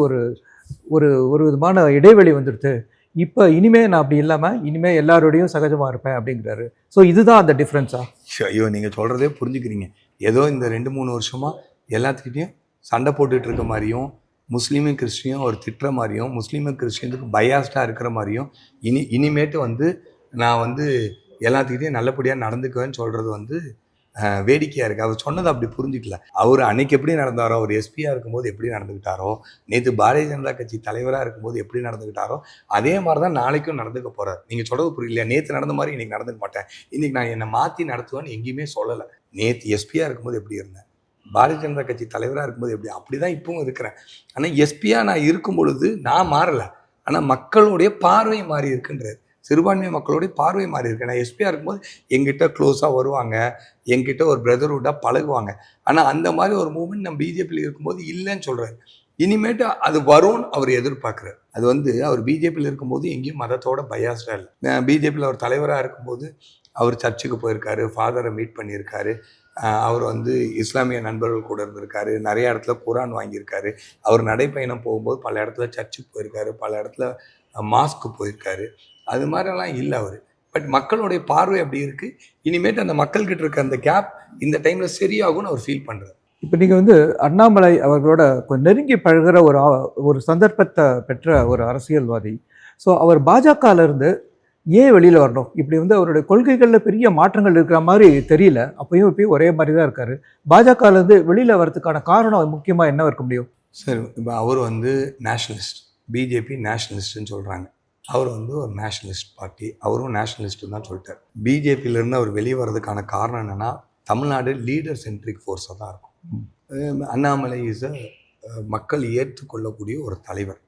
Speaker 2: ஒரு விதமான இடைவெளி வந்துடுது. இப்போ இனிமேல் நான் அப்படி இல்லாமல் இனிமேல் எல்லாரோடையும் சகஜமாக இருப்பேன் அப்படிங்கிறாரு. ஸோ இதுதான் அந்த டிஃப்ரென்ஸா?
Speaker 1: ஐயோ, நீங்கள் சொல்கிறதே புரிஞ்சுக்கிறீங்க. ஏதோ இந்த 2-3 வருஷமாக எல்லாத்துக்கிட்டையும் சண்டை போட்டுட்டு இருக்க மாதிரியும், முஸ்லீமும் கிறிஸ்டியும் ஒரு திட்டுற மாதிரியும், முஸ்லீமும் கிறிஸ்டியனுக்கு பயாஸ்டாக இருக்கிற மாதிரியும், இனிமேட்டு வந்து நான் வந்து எல்லாத்துக்கிட்டையும் நல்லபடியாக நடந்துக்குவேன்னு சொல்கிறது வந்து வேடிக்கையாக இருக்குது. அவர் சொன்னதை அப்படி புரிஞ்சிக்கல. அவர் அன்னைக்கு எப்படி நடந்தாரோ, அவர் எஸ்பியாக இருக்கும்போது எப்படி நடந்துக்கிட்டாரோ, நேற்று பாரதிய ஜனதா கட்சி தலைவராக இருக்கும்போது எப்படி நடந்துக்கிட்டாரோ, அதே மாதிரி தான் நாளைக்கும் நடந்துக்க போகிறார். நீங்கள் சொல்கிறது புரியலையா? நேற்று நடந்த மாதிரி இன்றைக்கி நடந்துக்க மாட்டேன், இன்றைக்கி நான் என்னை மாற்றி நடத்துவேன்னு எங்கேயுமே சொல்லலை. நேற்று எஸ்பியாக இருக்கும்போது எப்படி இருந்தேன், பாரதிய ஜனதா கட்சி தலைவராக இருக்கும்போது அப்படி தான் இப்பவும் இருக்கிறேன். ஆனால் எஸ்பியாக நான் இருக்கும் பொழுது நான் மாறலை, ஆனால் மக்களுடைய பார்வை மாறி இருக்குன்றார். சிறுபான்மை மக்களுடைய பார்வை மாறி இருக்கு. நான் எஸ்பியாக இருக்கும்போது எங்கிட்ட க்ளோஸாக வருவாங்க, எங்கிட்ட ஒரு பிரதர்ஹுட்டாக பழகுவாங்க. ஆனால் அந்த மாதிரி ஒரு மூமெண்ட் நம்ம பிஜேபியில் இருக்கும்போது இல்லைன்னு சொல்கிறாரு. இனிமேட்டு அது வரும்னு அவர் எதிர்பார்க்குறாரு. அது வந்து அவர் பிஜேபியில் இருக்கும்போது எங்கேயும் மதத்தோட பயாஸ்டாக இல்லை. பிஜேபியில் அவர் தலைவராக இருக்கும்போது அவர் சர்ச்சுக்கு போயிருக்காரு, ஃபாதரை மீட் பண்ணியிருக்காரு, அவர் வந்து இஸ்லாமிய நண்பர்கள் கூட இருந்திருக்காரு, நிறைய இடத்துல குரான் வாங்கியிருக்காரு, அவர் நடைப்பயணம் போகும்போது பல இடத்துல சர்ச்சுக்கு போயிருக்காரு, பல இடத்துல மாஸ்க்கு போயிருக்காரு. அது மாதிரிலாம் இல்லை அவர். பட் மக்களுடைய பார்வை அப்படி இருக்குது. இனிமேட்டு அந்த மக்கள்கிட்ட இருக்க அந்த கேப் இந்த டைமில் சரியாகும்னு அவர் ஃபீல் பண்ணுறாரு.
Speaker 2: இப்போ நீங்கள் வந்து அண்ணாமலை அவர்களோட கொஞ்சம் நெருங்கி பழகிற ஒரு சந்தர்ப்பத்தை பெற்ற ஒரு அரசியல்வாதி. ஸோ அவர் பாஜகலேருந்து ஏன் வெளியில் வரணும்? இப்படி வந்து அவருடைய கொள்கைகளில் பெரிய மாற்றங்கள் இருக்கிற மாதிரி தெரியல. இப்பயும் ஒரே மாதிரி தான் இருக்கார். பாஜகலேருந்து வெளியில் வரதுக்கான காரணம் முக்கியமாக என்ன இருக்க முடியும்?
Speaker 1: சார், இப்போ அவர் வந்து நேஷ்னலிஸ்ட், பிஜேபி நேஷ்னலிஸ்ட்டுன்னு சொல்கிறாங்க. அவர் வந்து ஒரு நேஷ்னலிஸ்ட் பார்ட்டி, அவரும் நேஷ்னலிஸ்ட்டு தான் சொல்லிட்டார். பிஜேபியிலேருந்து அவர் வெளியே வர்றதுக்கான காரணம் என்னென்னா, தமிழ்நாடு லீடர் சென்ட்ரிக் ஃபோர்ஸாக தான் இருக்கும். அண்ணாமலை இஸ் மக்கள் ஏற்றுக்கொள்ளக்கூடிய ஒரு தலைவர்.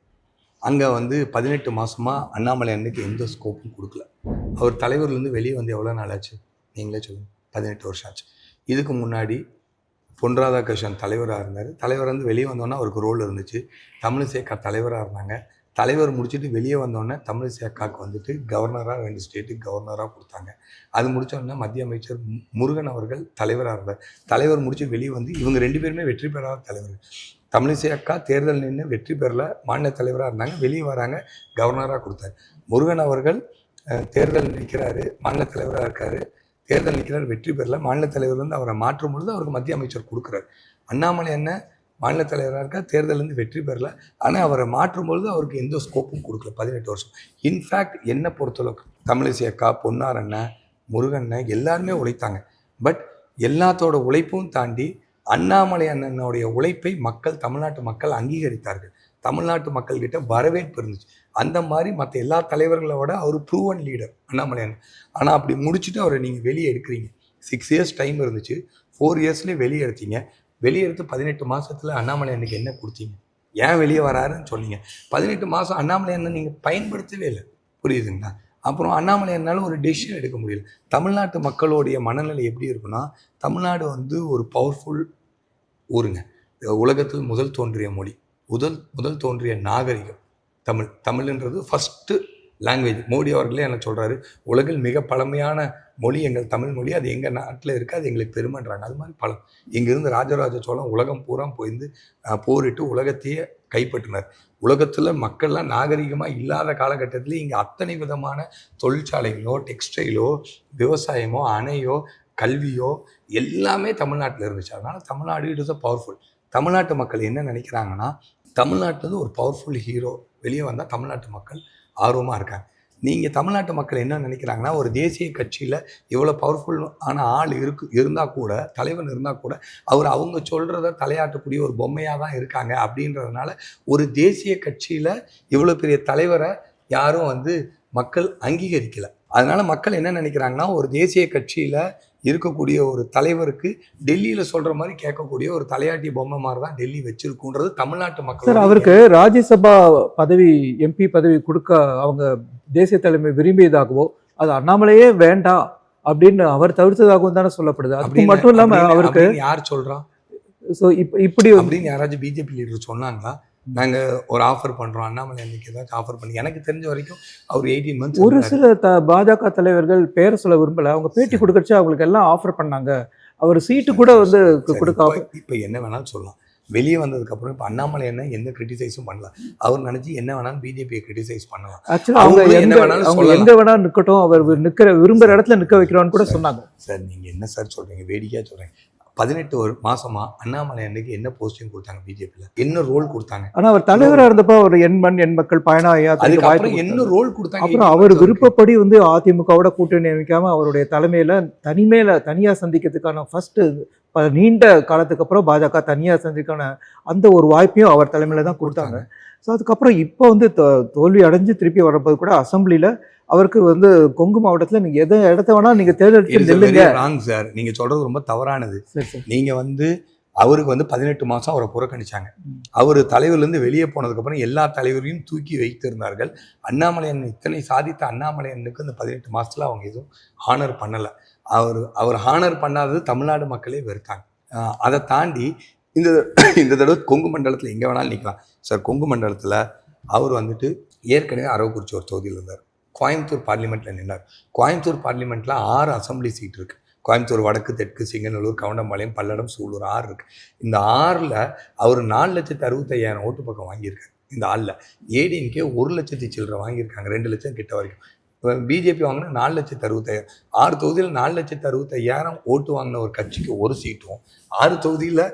Speaker 1: அங்கே வந்து 18 மாதமாக அண்ணாமலை அன்னைக்கு எந்த ஸ்கோப்பும் கொடுக்கல. அவர் தலைவர்லேருந்து வெளியே வந்து எவ்வளோ நாள் ஆச்சு நீங்களே சொல்லுங்கள்? 18 வருஷம் ஆச்சு. இதுக்கு முன்னாடி பொன் ராதாகிருஷ்ணன் தலைவராக இருந்தார். தலைவர் வந்து வெளியே வந்தோன்னே அவருக்கு ரோல் இருந்துச்சு. தமிழிசை அக்கா தலைவராக இருந்தாங்க. தலைவர் முடிச்சுட்டு வெளியே வந்தோடனே தமிழிசை அக்காவுக்கு வந்துட்டு கவர்னராக 2 ஸ்டேட்டுக்கு கவர்னராக கொடுத்தாங்க. அது முடித்தோடனே மத்திய அமைச்சர் முருகன் அவர்கள் தலைவராக இருந்தார். தலைவர் முடிச்சு வெளியே வந்து இவங்க 2 பேருமே வெற்றி பெறாத தலைவர்கள். தமிழிசை அக்கா தேர்தல் நின்று வெற்றி பெறல, மாநில தலைவராக இருந்தாங்க, வெளியே வராங்க, கவர்னராக கொடுத்தாரு. முருகன் அவர்கள் தேர்தல் நிற்கிறாரு, மாநில தலைவராக இருக்கார், தேர்தல் நிற்கிறார், வெற்றி பெறல, மாநில தலைவர்லேருந்து அவரை மாற்றும் பொழுது அவருக்கு மத்திய அமைச்சர் கொடுக்குறாரு. அண்ணாமலை என்ன மாநில தலைவராக இருக்கா, தேர்தலேருந்து வெற்றி பெறல, ஆனால் அவரை மாற்றும் பொழுது அவருக்கு எந்த ஸ்கோப்பும் கொடுக்கல 18 வருஷம். இன்ஃபேக்ட் என்னை பொறுத்தளவுக்கு தமிழிசை அக்கா, பொன்னார் அண்ணன், முருகன் எல்லாருமே உழைத்தாங்க. பட் எல்லாத்தோட உழைப்பும் தாண்டி அண்ணாமலை அண்ணனுடைய உழைப்பை தமிழ்நாட்டு மக்கள் அங்கீகரித்தார்கள். தமிழ்நாட்டு மக்கள்கிட்ட வரவேற்பு இருந்துச்சு. அந்த மாதிரி மற்ற எல்லா தலைவர்களை விட அவர் ப்ரூவன் லீடர் அண்ணாமலை அண்ணன். ஆனால் அப்படி முடிச்சுட்டு அவரை நீங்கள் வெளியே எடுக்கிறீங்க. 6 இயர்ஸ் டைம் இருந்துச்சு, 4 இயர்ஸ்லேயே வெளியே எடுத்தீங்க. வெளியே எடுத்து 18 மாதத்தில் அண்ணாமலை அண்ணனுக்கு என்ன கொடுத்தீங்க? ஏன் வெளியே வராருன்னு சொன்னீங்க. 18 மாதம் அண்ணாமலை அண்ணன் நீங்கள் பயன்படுத்தவே இல்லை. புரியுதுங்களா? அப்புறம் அண்ணாமலை அண்ணாலும் ஒரு டெசிஷன் எடுக்க முடியல. தமிழ்நாட்டு மக்களுடைய மனநிலை எப்படி இருக்குன்னா, தமிழ்நாடு வந்து ஒரு பவர்ஃபுல் ஊருங்க. உலகத்தில் முதல் தோன்றிய மொழி, முதல் தோன்றிய நாகரிகம் தமிழ்ன்றது ஃபஸ்ட்டு லாங்குவேஜ். மோடி அவர்களே எனக்கு சொல்கிறாரு, உலகில் மிக பழமையான மொழி எங்கள் தமிழ் மொழி, அது எங்கள் நாட்டில் இருக்குது, அது எங்களுக்கு பெருமைன்றாங்க. அது மாதிரி பலம். இங்கேருந்து ராஜராஜ சோழன் உலகம் பூரா போயிருந்து போரிட்டு உலகத்தையே கைப்பற்றினார். உலகத்தில் மக்கள்லாம் நாகரிகமாக இல்லாத காலகட்டத்தில் இங்கே அத்தனை விதமான தொழிற்சாலைகளோ, டெக்ஸ்டைலோ, விவசாயமோ, அணையோ, கல்வியோ எல்லாமே தமிழ்நாட்டில் இருந்துச்சு. அதனால் Tamil Nadu it is a powerful. தமிழ்நாட்டு மக்கள் என்ன நினைக்கிறாங்கன்னா, தமிழ்நாட்டில் ஒரு பவர்ஃபுல் ஹீரோ வெளியே வந்தால் தமிழ்நாட்டு மக்கள் ஆர்வமாக இருக்காங்க. நீங்கள் தமிழ்நாட்டு மக்கள் என்ன நினைக்கிறாங்கன்னா, ஒரு தேசிய கட்சியில் இவ்வளோ பவர்ஃபுல்லான ஆள் இருந்தால் கூட, தலைவன் இருந்தால் கூட, அவங்க சொல்கிறத தலையாட்டக்கூடிய ஒரு பொம்மையாக தான் இருக்காங்க. அப்படின்றதுனால ஒரு தேசிய கட்சியில் இவ்வளோ பெரிய தலைவரை யாரும் வந்து மக்கள் அங்கீகரிக்கலை. அதனால் மக்கள் என்ன நினைக்கிறாங்கன்னா, ஒரு தேசிய கட்சியில் இருக்கக்கூடிய ஒரு தலைவருக்கு டெல்லியில் சொல்கிற மாதிரி கேட்கக்கூடிய ஒரு தலையாட்டி பொம்மை மாதிரி தான் டெல்லி வச்சிருக்குன்றது தமிழ்நாட்டு
Speaker 2: சார்
Speaker 1: மக்கள்.
Speaker 2: அவருக்கு ராஜ்யசபா பதவி எம்பி பதவி கொடுக்க அவங்க தேசிய தலைமை விரும்பியதாகவோ அது அண்ணாமலையே வேண்டாம் அப்படின்னு அவர் தவிர்த்ததாகவும் தானே சொல்லப்படுது. அது மட்டும் இல்லாம அவருக்கு
Speaker 1: யார் சொல்றா?
Speaker 2: ஸோ இப்படி
Speaker 1: அப்படின்னு யாராச்சும் பிஜேபி லீடர் சொன்னாங்களா? நாங்க ஒரு ஆஃபர் பண்றோம் அண்ணாமலை அன்னைக்கு ஏதாச்சும் ஆஃபர் பண்ணி, எனக்கு தெரிஞ்ச வரைக்கும் அவர் 18 months
Speaker 2: ஒரு சில பாஜக தலைவர்கள் பேரை சொல்ல விரும்பல, அவங்க பேட்டி கொடுக்கறச்சு அவங்களுக்கு எல்லாம் ஆஃபர் பண்ணாங்க, அவர் சீட்டு கூட வந்து கொடுக்க.
Speaker 1: இப்ப என்ன வேணாலும் சொல்லலாம். வெளியே வந்ததுக்கு அப்புறம் இப்ப அண்ணாமலை என்ன எந்த கிரிட்டிசைஸும் பண்ணலாம். அவர் நினைச்சு என்ன வேணாலும் பிஜேபியை கிரிட்டிசைஸ் பண்ணலாம்.
Speaker 2: ஆக்சுவலா அவங்க எங்க வேணாலும் நிக்கட்டும், அவர் விரும்புற இடத்துல நிக்க வைக்கிறோன்னு கூட சொன்னாங்க.
Speaker 1: சார் நீங்க என்ன சார் சொல்றீங்க? வேடிக்கையா சொல்றீங்க. 18 மாசமா அண்ணாமலை அன்னைக்கு என்ன போஸ்டிங் கொடுத்தாங்க பிஜேபியில்? என்ன ரோல் கொடுத்தாங்க?
Speaker 2: ஆனா அவர் தலைவராக இருந்தப்போ அவர் என் மக்கள் பயணம்
Speaker 1: என்ன ரோல் கொடுத்தாங்க?
Speaker 2: அப்புறம் அவர் விருப்பப்படி வந்து அதிமுகவோட கூட்டணி அமைக்காம அவருடைய தலைமையில தனியா சந்திக்கிறதுக்கான ஃபர்ஸ்ட் நீண்ட காலத்துக்கு அப்புறம் பாஜக தனியா சந்திக்கான அந்த ஒரு வாய்ப்பையும் அவர் தலைமையில தான் கொடுத்தாங்க. ஸோ அதுக்கப்புறம் இப்போ வந்து தோல்வி அடைஞ்சு திருப்பி வரும்போது கூட அசம்பிளில அவருக்கு வந்து கொங்கு மாவட்டத்தில் நீங்க எதை இடத்த வேணா நீங்க தேர்ந்தெடுத்து
Speaker 1: ராங் சார். நீங்க சொல்றது ரொம்ப தவறானது. நீங்க வந்து அவருக்கு வந்து 18 மாசம் அவரை புறக்கணிச்சாங்க. அவர் தலைவர்லேருந்து வெளியே போனதுக்கு அப்புறம் எல்லா தலைவரையும் தூக்கி வைத்திருந்தார்கள். அண்ணாமலையன் இத்தனை சாதித்த அண்ணாமலையனுக்கு இந்த 18 மாசத்துல அவங்க எதுவும் ஹானர் பண்ணலை. அவர் ஹானர் பண்ணாதது தமிழ்நாடு மக்களே வெறுத்தாங்க. அதை தாண்டி இந்த தடவை கொங்கு மண்டலத்தில் எங்கே வேணாலும் நிற்கலாம் சார். கொங்கு மண்டலத்தில் அவர் வந்துட்டு ஏற்கனவே அரவக்குறிச்சி ஒரு தொகுதியில் இருந்தார். கோயம்புத்தூர் பார்லிமெண்ட்டில் நின்றார். கோயம்புத்தூர் பார்லிமெண்ட்டில் 6 அசம்பிளி சீட் இருக்குது. கோயம்புத்தூர் வடக்கு, தெற்கு, சிங்கநல்லூர், கவுண்டம்பாளையம், பல்லடம், சூலூர் 6 இருக்குது. இந்த 6ல் அவர் 4,65,000 ஓட்டு பக்கம் வாங்கியிருக்காரு. இந்த ஆளில் ஏடிஎம்கே 1 லட்சத்தி சில்லரை வாங்கியிருக்காங்க, 2 லட்சம் கிட்ட வரைக்கும். பிஜேபி வாங்கினா 4,65,000. 6 தொகுதியில் 4,65,000 ஓட்டு வாங்கின ஒரு கட்சிக்கு 1 சீட்டும், 6 தொகுதியில்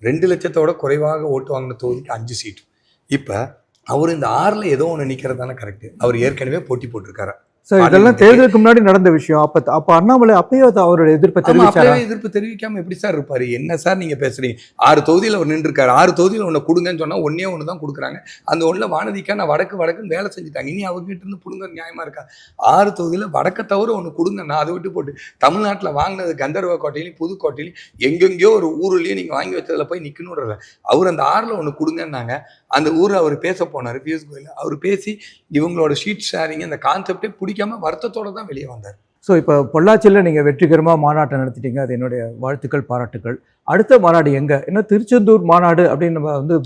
Speaker 1: 2 லட்சத்தோட குறைவாக ஓட்டு வாங்கின தொகுதிக்கு 5 சீட்டும். இப்போ அவர் இந்த 6ல் ஏதோ ஒன்று நிற்கிறது தானே கரெக்டு. அவர் ஏற்கனவே போட்டி போட்டிருக்காரு.
Speaker 2: சார் இதெல்லாம் தேர்தலுக்கு முன்னாடி நடந்த விஷயம். அப்போ அண்ணாமலை அப்பயே அவரோட எதிர்ப்பு
Speaker 1: தெரிவிக்காம எப்படி சார் இருப்பாரு? என்ன சார் நீங்க பேசுறீங்க? 6 தொகுதியில் அவர் நின்றுருக்காரு. 6 தொகுதியில் ஒன்று கொடுங்கன்னு சொன்னா ஒன்று தான் கொடுக்குறாங்க. அந்த ஒன்றில் வானதிக்கா நான் வடக்குன்னு வேலை செஞ்சுட்டாங்க. இனி அவர்கிட்ட இருந்து புடுங்க நியாயமா இருக்கா? 6 தொகுதியில் வடக்க தவிர ஒன்று கொடுங்க. நான் அதை விட்டு போட்டு தமிழ்நாட்டில் வாங்கினது கந்தர்வ கோட்டையிலையும் புதுக்கோட்டையிலையும் எங்கெங்கயோ ஒரு ஊர்லயும் நீங்க வாங்கி வச்சதுல போய் நிக்கணும்ன்றத அவர் அந்த 6ல் ஒன்று கொடுங்கன்னாங்க. அந்த ஊரில் அவர் பேச போனார், பியூஷ் கோயல். அவர் பேசி இவங்களோட ஷீட் ஷேரிங் அந்த கான்செப்டே பிடிக்காம வருத்தத்தோட தான் வெளியே வந்தார்.
Speaker 2: ஸோ இப்போ பொள்ளாச்சியில் நீங்கள் வெற்றிகரமாக மாநாட்டை நடத்திட்டீங்க, அது என்னுடைய வாழ்த்துக்கள், பாராட்டுக்கள். அடுத்த மாநாடு எங்கே? ஏன்னா திருச்செந்தூர் மாநாடு அப்படின்னு நம்ம வந்து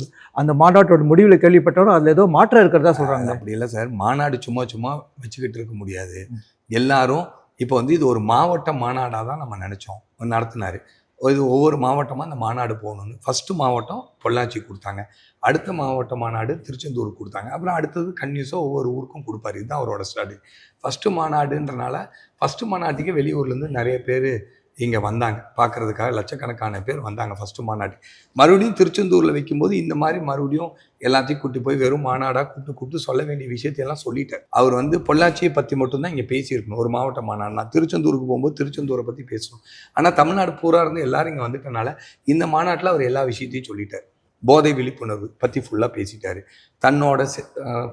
Speaker 2: அந்த மாநாட்டோட முடிவில் கேள்விப்பட்டோம், அதில் ஏதோ மாற்றம் இருக்கிறதா சொல்கிறாங்க.
Speaker 1: அப்படி இல்லை சார். மாநாடு சும்மா வச்சுக்கிட்டு இருக்க முடியாது. எல்லாரும் இப்போ வந்து இது ஒரு மாவட்ட மாநாடாக தான் நம்ம நினச்சோம். நடத்தினார். இது ஒவ்வொரு மாவட்டமாக அந்த மாநாடு போகணுன்னு ஃபஸ்ட்டு மாவட்டம் பொள்ளாச்சி கொடுத்தாங்க. அடுத்த மாவட்ட மாநாடு திருச்செந்தூர் கொடுத்தாங்க. அப்புறம் அடுத்தது கன்யூஸாக ஒவ்வொரு ஊருக்கும் கொடுப்பாரு. இதுதான் அவரோட ஸ்ட்ராட்டஜி. ஃபஸ்ட்டு மாநாடுன்றனால ஃபஸ்ட்டு மாநாட்டுக்கு வெளியூர்லேருந்து நிறைய பேர் இங்கே வந்தாங்க பார்க்குறதுக்காக. லட்சக்கணக்கான பேர் வந்தாங்க ஃபஸ்ட்டு மாநாடு. மறுபடியும் திருச்செந்தூரில் வைக்கும்போது இந்த மாதிரி மறுபடியும் எல்லாத்தையும் கூட்டி போய் வெறும் மாநாடாக கூப்பிட்டு சொல்ல வேண்டிய விஷயத்தையெல்லாம் சொல்லிட்டார். அவர் வந்து பொள்ளாச்சியை பற்றி மட்டும்தான் இங்கே பேசியிருக்கணும். ஒரு மாவட்ட மாநாடுனா திருச்செந்தூருக்கு போகும்போது திருச்செந்தூரை பற்றி பேசணும். ஆனால் தமிழ்நாடு பூரா இருந்து எல்லாரும் இங்கே வந்துட்டனால இந்த மாநாட்டில் அவர் எல்லா விஷயத்தையும் சொல்லிட்டார். போதை விழிப்புணர்வு பற்றி ஃபுல்லாக பேசிட்டாரு. தன்னோட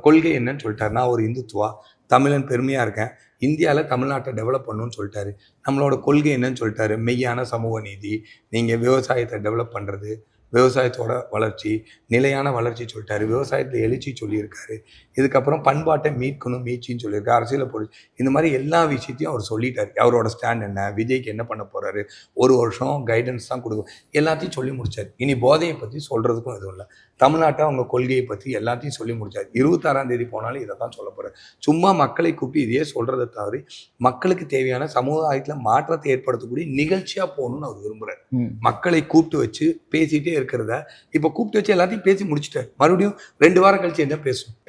Speaker 1: கொள்கை என்னன்னு சொல்லிட்டாரு. நான் ஒரு இந்துத்துவா தமிழன், பெருமையாக இருக்கேன், இந்தியாவில் தமிழ்நாட்டை டெவலப் பண்ணணும்னு சொல்லிட்டாரு. நம்மளோட கொள்கை என்னன்னு சொல்லிட்டாரு. மெய்யான சமூக நீதி, நீங்கள் விவசாயத்தை டெவலப் பண்ணுறது, விவசாயத்தோட வளர்ச்சி, நிலையான வளர்ச்சி சொல்லிட்டாரு. விவசாயத்தில் எழுச்சி சொல்லியிருக்காரு. இதுக்கப்புறம் பண்பாட்டை மீட்சின்னு சொல்லியிருக்காரு. அரசியலை பொறுத்து இந்த மாதிரி எல்லா விஷயத்தையும் அவர் சொல்லிட்டார். அவரோட ஸ்டாண்ட் என்ன, விஜய்க்கு என்ன பண்ண போகிறாரு, 1 வருஷம் கைடன்ஸ் தான் கொடுக்கும், எல்லாத்தையும் சொல்லி முடிச்சார். இனி போதையை பற்றி சொல்கிறதுக்கும் எதுவும் இல்லை. தமிழ்நாட்டை அவங்க கொள்கையை பற்றி எல்லாத்தையும் சொல்லி முடிச்சார். 26ஆம் தேதி போனாலும் இதை தான் சொல்ல போகிறார். சும்மா மக்களை கூப்பி இதையே சொல்கிறத தவிர மக்களுக்கு தேவையான சமுதாயத்தில் மாற்றத்தை ஏற்படுத்தக்கூடிய நிகழ்ச்சியாக போகணும்னு அவர் விரும்புகிறார். மக்களை கூப்பிட்டு வச்சு பேசிகிட்டே இருக்கிறத இப்போ கூப்பிட்டு வச்சு எல்லாத்தையும் பேசி முடிச்சுட்டார். மறுபடியும் 2 வாரம் கழிச்சு என்ன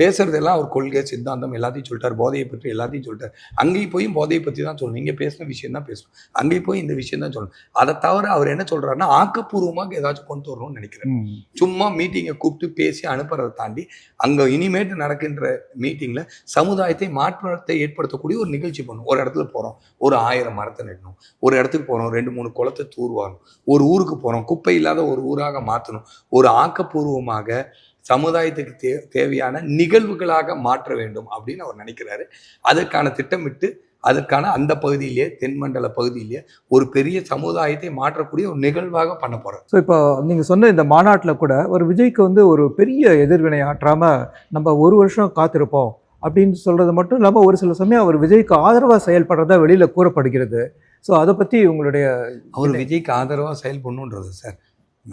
Speaker 1: பேசுறதெல்லாம் அவர் கொள்கை, சித்தாந்தம் எல்லாத்தையும் சொல்லிட்டார். போதையை பற்றி எல்லாத்தையும் சொல்லிட்டார். அங்கேயும் போய் போதையை பற்றி தான் சொல்லணும். நீங்கள் பேசின விஷயம் தான் பேசணும். அங்கேயும் போய் இந்த விஷயம் தான் சொல்லணும். அதை தவிர அவர் என்ன சொல்றாருன்னா ஆக்கப்பூர்வமாக ஏதாச்சும் கொண்டு வரணும்னு நினைக்கிறேன். சும்மா மீட்டிங்கை கூப்பிட்டு பேசி அனுப்புறதை தாண்டி அங்கே இனிமேட்டு நடக்கின்ற மீட்டிங்கில் சமுதாயத்தை மாற்றத்தை ஏற்படுத்தக்கூடிய ஒரு நிகழ்ச்சி பண்ணணும். ஒரு இடத்துல போகிறோம், ஒரு 1000 மரத்தை நடணும். ஒரு இடத்துக்கு போகிறோம், 2-3 குளத்தை தூர்வாரணும். ஒரு ஊருக்கு போகிறோம், குப்பை இல்லாத ஒரு ஊராக மாற்றணும். ஒரு ஆக்கப்பூர்வமாக சமுதாயத்துக்கு தேவையான நிகழ்வுகளாக மாற்ற வேண்டும் அப்படின்னு அவர் நினைக்கிறாரு. அதற்கான திட்டமிட்டு அதற்கான அந்த பகுதியிலேயே தென்மண்டல பகுதியிலேயே ஒரு பெரிய சமுதாயத்தை மாற்றக்கூடிய ஒரு நிகழ்வாக பண்ண போகிறோம்.
Speaker 2: ஸோ இப்போ நீங்கள் சொன்ன இந்த மாநாட்டில் கூட ஒரு விஜய்க்கு வந்து ஒரு பெரிய எதிர்வினை ஆற்றாமல் நம்ம ஒரு வருஷம் காத்திருப்போம் அப்படின்னு சொல்கிறது மட்டும் இல்லாமல் ஒரு சில சமயம் அவர் விஜய்க்கு ஆதரவாக செயல்படுறதா வெளியில் கூறப்படுகிறது. ஸோ அதை பற்றி உங்களுடைய
Speaker 1: அவர் விஜய்க்கு ஆதரவாக செயல்படணுன்றது சார்,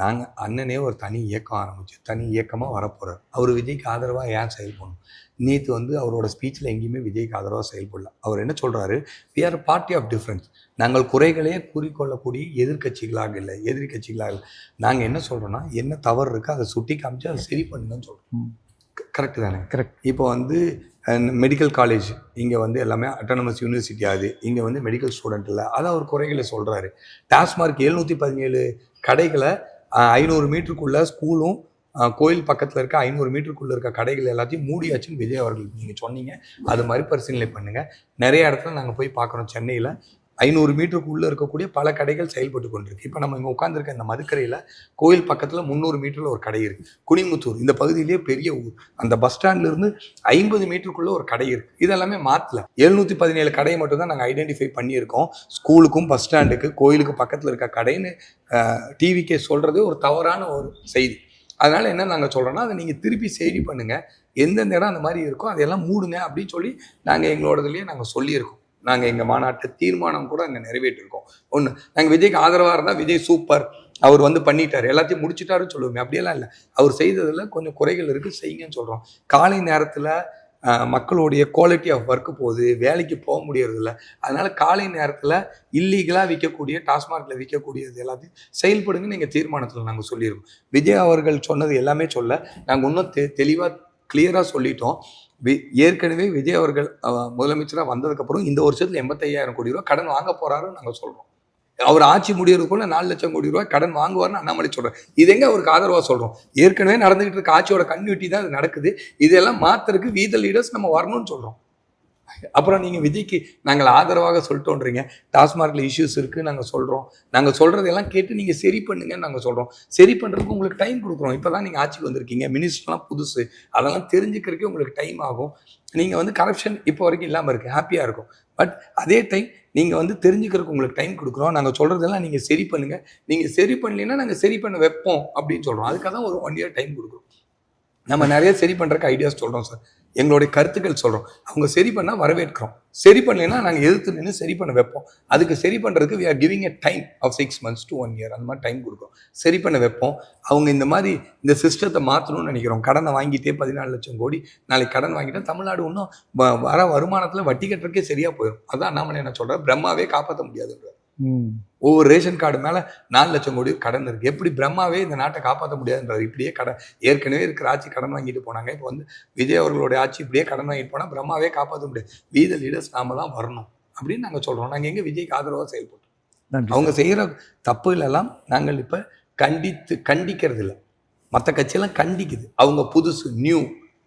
Speaker 1: நாங்கள் அண்ணனே ஒரு தனி இயக்கம் ஆரம்பிச்சு தனி இயக்கமாக வரப்போகிறார். அவர் விஜய்க்கு ஆதரவாக ஏன் செயல்படணும்? நேற்று வந்து அவரோட ஸ்பீச்சில் எங்கேயுமே விஜய்க்கு ஆதரவாக செயல்படல. அவர் என்ன சொல்கிறாரு, we are party of difference. நாங்கள் குறைகளே கூறிக்கொள்ளக்கூடிய எதிர்கட்சிகளாக இல்லை, எதிரி கட்சிகளாக இல்லை. நாங்கள் என்ன சொல்கிறோன்னா, என்ன தவறு இருக்குது அதை சுட்டி காமிச்சு அதை சரி பண்ணுங்கன்னு சொல்கிறோம். கரெக்டு தானே?
Speaker 2: கரெக்ட்.
Speaker 1: இப்போ வந்து மெடிக்கல் காலேஜ் இங்கே வந்து எல்லாமே அட்டானமஸ் யூனிவர்சிட்டி ஆகுது, இங்கே வந்து மெடிக்கல் ஸ்டூடெண்ட் இல்லை, அதை அவர் குறைகளை சொல்கிறாரு. டாஸ்மார்க் 717 கடைகளை 500 மீட்டருக்குள்ள ஸ்கூலும் கோயில் பக்கத்தில் இருக்க 500 மீட்டருக்குள்ளே இருக்க கடைகள் எல்லாத்தையும் மூடியாச்சுன்னு விஜய் அவர்கள் நீங்கள் சொன்னீங்க. அது மறுபரிசீலனை பண்ணுங்கள். நிறைய இடத்துல நாங்கள் போய் பார்க்குறோம். சென்னையில் 500 மீட்டருக்குள்ளே இருக்கக்கூடிய பல கடைகள் செயல்பட்டு கொண்டிருக்கு. இப்போ நம்ம இங்கே உட்காந்துருக்க இந்த மதுக்கரையில் கோயில் பக்கத்தில் 300 மீட்டரில் ஒரு கடை இருக்குது. குனிமுத்தூர் இந்த பகுதியிலேயே பெரிய ஊர், அந்த பஸ் ஸ்டாண்ட்லேருந்து 50 மீட்டருக்குள்ளே ஒரு கடை இருக்குது. இதெல்லாமே மாற்றல. 717 கடையை மட்டும்தான் நாங்கள் ஐடென்டிஃபை பண்ணியிருக்கோம். ஸ்கூலுக்கும் பஸ் ஸ்டாண்டுக்கு கோயிலுக்கு பக்கத்தில் இருக்க கடைன்னு டிவிக்கே சொல்கிறது ஒரு தவறான ஒரு செய்தி. அதனால் என்ன நாங்கள் சொல்கிறோன்னா, அதை நீங்கள் திருப்பி சரி பண்ணுங்கள், எந்தெந்த இடம் அந்த மாதிரி இருக்கோ அதையெல்லாம் மூடுங்க அப்படின்னு சொல்லி நாங்கள் எங்களோடதுலேயே நாங்கள் சொல்லியிருக்கோம். நாங்கள் எங்கள் மாநாட்டு தீர்மானம் கூட அங்கே நிறைவேற்றிருக்கோம். ஒன்று, நாங்கள் விஜய்க்கு ஆதரவாக இருந்தால் விஜய் சூப்பர், அவர் வந்து பண்ணிட்டார், எல்லாத்தையும் முடிச்சுட்டாருன்னு சொல்லுவோமே, அப்படியெல்லாம் இல்லை. அவர் செய்ததில் கொஞ்சம் குறைகள் இருக்குது, செய்யுங்கன்னு சொல்கிறோம். காலை நேரத்தில் மக்களுடைய குவாலிட்டி ஆஃப் ஒர்க்கு போகுது, வேலைக்கு போக முடியறதில்ல. அதனால் காலை நேரத்தில் இல்லீகலாக விற்கக்கூடிய டாஸ்மார்க்கில் விற்கக்கூடியது எல்லாத்தையும் செயல்படுங்கன்னு எங்கள் தீர்மானத்தில் நாங்கள் சொல்லியிருக்கோம். விஜய் அவர்கள் சொன்னது எல்லாமே சொல்ல நாங்கள் இன்னும் தெளிவாக கிளியராக சொல்லிட்டோம். ஏற்கனவே விஜய் அவர்கள் முதலமைச்சராக வந்ததுக்கப்புறம் இந்த வருஷத்தில் 85,000 கோடி ரூபா கடன் வாங்க போகிறாருன்னு நாங்கள் சொல்கிறோம். அவர் ஆட்சி முடியறதுக்குள்ள 4 லட்சம் கோடி ரூபாய் கடன் வாங்குவார்னு அண்ணாமலை சொல்கிறார். இது எங்கே அவருக்கு ஆதரவாக சொல்கிறோம்? ஏற்கனவே நடந்துகிட்டு இருக்க ஆட்சியோட கன்டினியூட்டி தான் இது நடக்குது. இதெல்லாம் மாற்றுறதுக்கு வி த லீடர்ஸ் நம்ம வரணும்னு சொல்கிறோம். அப்புறம் நீங்கள் விஜய்க்கு நாங்கள் ஆதரவாக சொல்லிட்டோன்றீங்க. டாஸ்மார்க்கில் இஷ்யூஸ் இருக்குது நாங்கள் சொல்கிறோம். நாங்கள் சொல்கிறதெல்லாம் கேட்டு நீங்கள் சரி பண்ணுங்கன்னு நாங்கள் சொல்கிறோம். சரி பண்ணுறதுக்கு உங்களுக்கு டைம் கொடுக்குறோம். இப்போ தான் நீங்கள் ஆட்சிக்கு வந்திருக்கீங்க, மினிஸ்டர்லாம் புதுசு, அதெல்லாம் தெரிஞ்சுக்கிறதுக்கே உங்களுக்கு டைம் ஆகும். நீங்கள் வந்து கரப்ஷன் இப்போ வரைக்கும் இல்லாமல் இருக்குது, ஹாப்பியாக இருக்கும். பட் அதே டைம் நீங்கள் வந்து தெரிஞ்சுக்கிறதுக்கு உங்களுக்கு டைம் கொடுக்குறோம். நாங்கள் சொல்கிறதெல்லாம் நீங்கள் சரி பண்ணுங்கள், நீங்கள் சரி பண்ணலைன்னா நாங்கள் சரி பண்ண வைப்போம் அப்படின்னு சொல்கிறோம். அதுக்காக தான் ஒரு 1 இயர் டைம் கொடுக்குறோம். நம்ம நிறைய சரி பண்ணுறக்கு ஐடியாஸ் சொல்கிறோம் சார், எங்களுடைய கருத்துக்கள் சொல்கிறோம். அவங்க சரி பண்ணால் வரவேற்கிறோம், சரி பண்ணலைன்னா நாங்கள் எதிர்த்து நின்று சரி பண்ண வைப்போம். அதுக்கு சரி பண்ணுறதுக்கு we are giving a time of 6 months to 1 year அந்த மாதிரி டைம் கொடுக்குறோம். சரி பண்ண வைப்போம். அவங்க இந்த மாதிரி இந்த சிஸ்டத்தை மாற்றணும்னு நினைக்கிறோம். கடனை வாங்கிட்டே 14 லட்சம் கோடி நாளைக்கு கடன் வாங்கிட்டா தமிழ்நாடு இன்னும் வர வருமானத்தில் வட்டி கட்டுறதுக்கே சரியாக போயிடும். அதான் அண்ணாமலை என்ன சொல்கிறேன், பிரம்மாவே காப்பாற்ற முடியாதுன்ற. ஒவ்வொரு ரேஷன் கார்டு மேலே 4 லட்சம் கோடி கடன் இருக்குது. எப்படி பிரம்மாவே இந்த நாட்டை காப்பாற்ற முடியாதுன்றது. இப்படியே கடன் ஏற்கனவே இருக்கிற ஆட்சி கடன் வாங்கிட்டு போனாங்க. இப்போ வந்து விஜய் அவர்களுடைய ஆட்சி இப்படியே கடன் வாங்கிட்டு போனால் பிரம்மாவே காப்பாற்ற முடியாது. வி த லீடர்ஸ் நாம தான் வரணும் அப்படின்னு நாங்கள் சொல்கிறோம். நாங்கள் எங்கே விஜய்க்கு ஆதரவாக செயல்பட்டோம். அவங்க செய்கிற தப்புகளெல்லாம் நாங்கள் இப்போ கண்டிக்கிறது இல்லை. மற்ற கட்சியெல்லாம் கண்டிக்குது. அவங்க புதுசு, நியூ,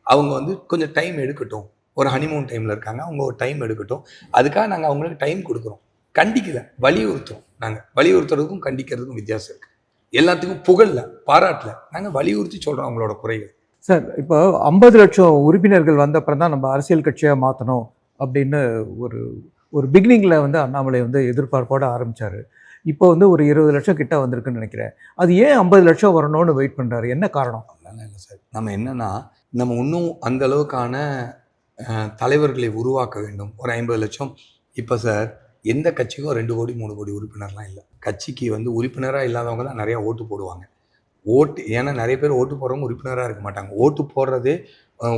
Speaker 1: அவங்க வந்து கொஞ்சம் டைம் எடுக்கட்டும். ஒரு ஹனிமூன் டைமில் இருக்காங்க, அவங்க ஒரு டைம் எடுக்கட்டும். அதுக்காக நாங்கள் அவங்களுக்கு டைம் கொடுக்குறோம். கண்டிக்கல, வலியுறுத்துறோம். நாங்கள் வலியுறுத்துறதுக்கும் கண்டிக்கிறதுக்கும் வித்தியாசம் இருக்குது. எல்லாத்துக்கும் புகழல, பாராட்டல, நாங்கள் வலியுறுத்தி சொல்கிறோம் அவங்களோட குறைகள்.
Speaker 2: சார், இப்போ 50 லட்சம் உறுப்பினர்கள் வந்த அப்புறம் தான் நம்ம அரசியல் கட்சியாக மாற்றணும் அப்படின்னு ஒரு பிகினிங்கில் வந்து அண்ணாமலை வந்து எதிர்பார்ப்போடு ஆரம்பித்தார். இப்போ வந்து ஒரு 20 லட்சம் கிட்ட வந்திருக்குன்னு நினைக்கிறேன். அது ஏன் 50 லட்சம் வரணும்னு வெயிட் பண்ணுறாரு? என்ன காரணம்?
Speaker 1: அதெல்லாம் இல்லை சார். நம்ம என்னென்னா, நம்ம இன்னும் அந்த அளவுக்கான தலைவர்களை உருவாக்க வேண்டும். ஒரு 50 லட்சம். இப்போ சார், எந்த கட்சிக்கும் 2 கோடி 3 கோடி உறுப்பினர்லாம் இல்லை. கட்சிக்கு வந்து உறுப்பினராக இல்லாதவங்க தான் நிறையா ஓட்டு போடுவாங்க. ஏன்னா நிறைய பேர் ஓட்டு போடுறவங்க உறுப்பினராக இருக்க மாட்டாங்க. ஓட்டு போடுறதே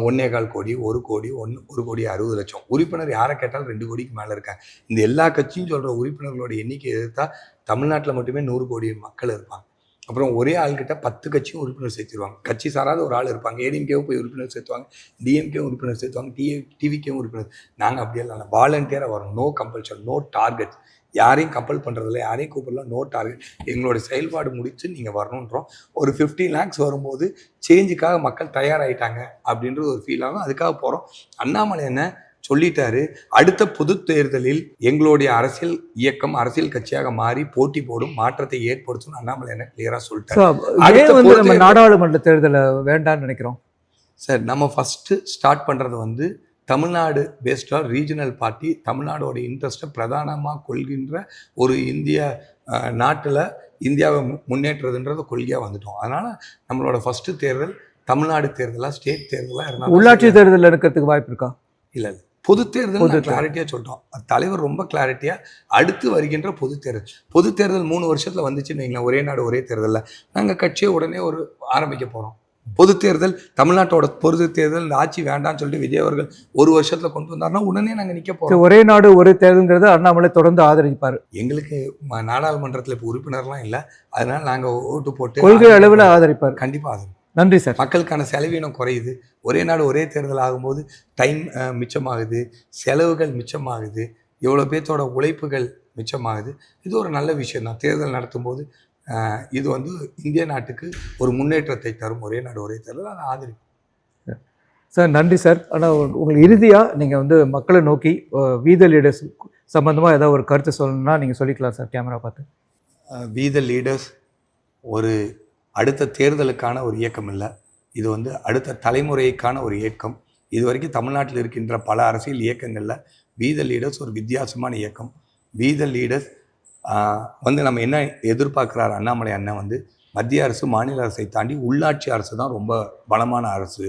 Speaker 1: 1.25 கோடி, 1 கோடி, 1 கோடி 60 லட்சம். உறுப்பினர் யாரை கேட்டாலும் 2 கோடிக்கு மேலே இருக்காங்க. இந்த எல்லா கட்சியும் சொல்கிற உறுப்பினர்களோட எண்ணிக்கை எதிர்த்தா தமிழ்நாட்டில் மட்டுமே 100 கோடி மக்கள் இருப்பாங்க. அப்புறம் ஒரே ஆள்கிட்ட 10 கட்சியும் உறுப்பினர் சேர்த்துருவாங்க. கட்சி சாராத ஒரு ஆள் இருப்பாங்க. ஏடிஎம்கேவும் போய் உறுப்பினர் சேர்த்துவாங்க, டிஎம்கேவும் உறுப்பினர் சேர்த்துவாங்க, டிவிகேவும் உறுப்பினர். நாங்கள் அப்படியே இல்லை, வாலண்டியராக வரும். No compulsion, no target. யாரையும் கம்பல் பண்ணுறதில்ல, யாரையும் கூப்பிடலாம், நோ டார்கெட். எங்களோட செயல்பாடு முடித்து நீங்கள் வரணுன்றோம். ஒரு 15 lakhs வரும்போது சேஞ்சுக்காக மக்கள் தயாராகிட்டாங்க அப்படின்றது ஒரு ஃபீல் ஆகும். அதுக்காக போகிறோம். அண்ணாமலை என்ன சொல்லிட்டாரு, அடுத்த பொது தேர்தலில் எங்களுடைய அரசியல் இயக்கம் அரசியல் கட்சியாக மாறி போட்டி போடும், மாற்றத்தை ஏற்படுத்தும் அண்ணாமலை என்ன கிளியரா சொல்லிட்டாரு.
Speaker 2: நம்ம நாடாளுமன்ற தேர்தலை வேண்டாம்னு நினைக்கிறோம்
Speaker 1: சார். நம்ம ஃபர்ஸ்ட் ஸ்டார்ட் பண்றது வந்து தமிழ்நாடு பேஸ்டாக ரீஜனல் பார்ட்டி தமிழ்நாடோட இன்ட்ரெஸ்ட்டை பிரதானமாக கொள்கின்ற ஒரு இந்திய நாட்டில் இந்தியாவை முன்னேற்றதுன்றது கொள்கையாக வந்துட்டோம். அதனால் நம்மளோட ஃபஸ்ட்டு தேர்தல் தமிழ்நாடு தேர்தலாக ஸ்டேட் தேர்தலாக இருந்தால்
Speaker 2: உள்ளாட்சி தேர்தலில் இருக்கிறதுக்கு வாய்ப்பு இருக்கா?
Speaker 1: இல்லை பொது தேர்தல் கிளாரிட்டியாக சொல்லிட்டோம். தலைவர் ரொம்ப கிளாரிட்டியாக அடுத்து வருகின்ற பொது தேர்தல் 3 வருஷத்தில் வந்துச்சுன்னு வைங்களேன், ஒரே நாடு ஒரே தேர்தலில் நாங்கள் கட்சியை உடனே ஆரம்பிக்க போகிறோம். பொது தேர்தல் தமிழ்நாட்டோட பொது தேர்தல் இந்த ஆட்சி வேண்டாம்னு சொல்லிட்டு விஜய் அவர்கள் 1 வருஷத்தில் கொண்டு வந்தாருன்னா உடனே நாங்கள் நிற்க போகிறோம்.
Speaker 2: ஒரே நாடு ஒரே தேர்தல்ங்கிறது அண்ணாமலை தொடர்ந்து ஆதரிப்பார்.
Speaker 1: எங்களுக்கு நாடாளுமன்றத்தில் இப்போ உறுப்பினர்லாம் இல்லை, அதனால நாங்கள் ஓட்டு போட்டு
Speaker 2: கொள்கை அளவில் ஆதரிப்பார்.
Speaker 1: கண்டிப்பாக ஆதரிப்பார்.
Speaker 2: நன்றி சார்.
Speaker 1: மக்களுக்கான செலவீனம் குறையுது. ஒரே நாடு ஒரே தேர்தல் ஆகும்போது டைம் மிச்சமாகுது, செலவுகள் மிச்சமாகுது, இவ்வளோ பேர்த்தோட உழைப்புகள் மிச்சமாகுது. இது ஒரு நல்ல விஷயம் தான். தேர்தல் நடத்தும்போது இது இந்திய நாட்டுக்கு ஒரு முன்னேற்றத்தை தரும். ஒரே நாடு ஒரே தேர்தல், அதை ஆதரிக்கும்.
Speaker 2: சார் நன்றி சார். ஆனால் உங்களுக்கு இறுதியாக நீங்கள் மக்களை நோக்கி வீத லீடர்ஸ் சம்மந்தமாக ஏதாவது ஒரு கருத்து சொல்லணும்னா நீங்கள் சொல்லிக்கலாம் சார், கேமரா பார்த்து.
Speaker 1: வீத லீடர்ஸ் ஒரு அடுத்த தேர்தலுக்கான ஒரு இயக்கம் இல்லை, இது அடுத்த தலைமுறைக்கான ஒரு இயக்கம். இது வரைக்கும் தமிழ்நாட்டில் இருக்கின்ற பல அரசியல் இயக்கங்களில் வீத லீடர்ஸ் ஒரு வித்தியாசமான இயக்கம். வீத லீடர்ஸ் நம்ம என்ன எதிர்பார்க்குறாரு அண்ணாமலை அண்ணன் மத்திய அரசு மாநில அரசை தாண்டி உள்ளாட்சி அரசு தான் ரொம்ப பலமான அரசு.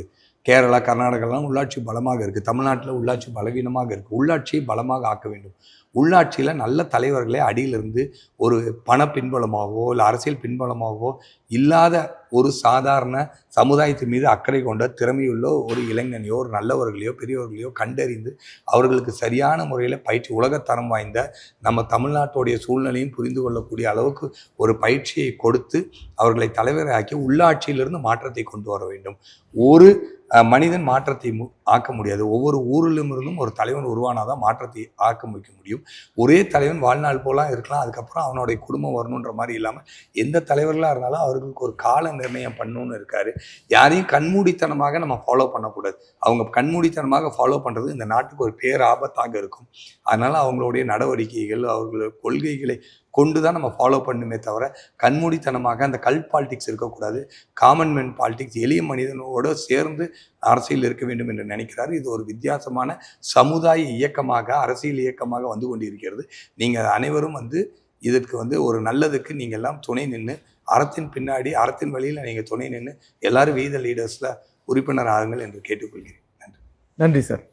Speaker 1: கேரளா கர்நாடகாலாம் உள்ளாட்சி பலமாக இருக்குது, தமிழ்நாட்டில் உள்ளாட்சி பலவீனமாக இருக்குது. உள்ளாட்சியை பலமாக ஆக்க வேண்டும். உள்ளாட்சியில் நல்ல தலைவர்களே அடியிலிருந்து ஒரு பண பின்பலமாகவோ இல்லை அரசியல் பின்பலமாகவோ இல்லாத ஒரு சாதாரண சமுதாயத்தின் மீது அக்கறை கொண்ட திறமையுள்ள ஒரு இளைஞனையோ ஒரு நல்லவர்களையோ பெரியவர்களையோ கண்டறிந்து அவர்களுக்கு சரியான முறையில் பயிற்சி, உலகத்தரம் வாய்ந்த நம்ம தமிழ்நாட்டுடைய சூழ்நிலையும் புரிந்து கொள்ளக்கூடிய அளவுக்கு ஒரு பயிற்சியை கொடுத்து அவர்களை தலைவராக்கி உள்ளாட்சியிலிருந்து மாற்றத்தை கொண்டு வர வேண்டும். ஒரு மனிதன் மாற்றத்தை ஆக்க முடியாது. ஒவ்வொரு ஊரிலும் இருந்தும் ஒரு தலைவன் உருவானாதான் மாற்றத்தை ஆக்க முடியும். ஒரே தலைவன் வாழ்நாள் போலாம் இருக்கலாம், அதுக்கப்புறம் அவனுடைய குடும்பம் வரணுன்ற மாதிரி இல்லாமல் எந்த தலைவர்களாக இருந்தாலும் அவர்களுக்கு ஒரு கால நிர்ணயம் பண்ணணும்னு இருக்காரு. யாரையும் கண்மூடித்தனமாக நம்ம ஃபாலோ பண்ணக்கூடாது. அவங்க கண்மூடித்தனமாக ஃபாலோ பண்ணுறது இந்த நாட்டுக்கு ஒரு பேராபத்தாக இருக்கும். அதனால் அவங்களுடைய நடவடிக்கைகள், அவர்களுடைய கொள்கைகளை கொண்டு தான் நம்ம ஃபாலோ பண்ணுமே தவிர கண்மூடித்தனமாக அந்த பாலிடிக்ஸ் இருக்கக்கூடாது. காமன் மேன் பாலிடிக்ஸ், எளிய மனிதனோடு சேர்ந்து அரசியல் இருக்க வேண்டும் என்று நினைக்கிறார். இது ஒரு வித்தியாசமான சமுதாய இயக்கமாக, அரசியல் இயக்கமாக வந்து கொண்டிருக்கிறது. நீங்கள் அனைவரும் இதற்கு ஒரு நல்லதுக்கு நீங்கள் எல்லாம் துணை நின்று அறத்தின் பின்னாடி அறத்தின் வழியில் நீங்கள் துணை நின்று எல்லாரும் வீத லீடர்ஸில் உறுப்பினர் ஆகுங்கள் என்று கேட்டுக்கொள்கிறேன். நன்றி.
Speaker 2: நன்றி சார்.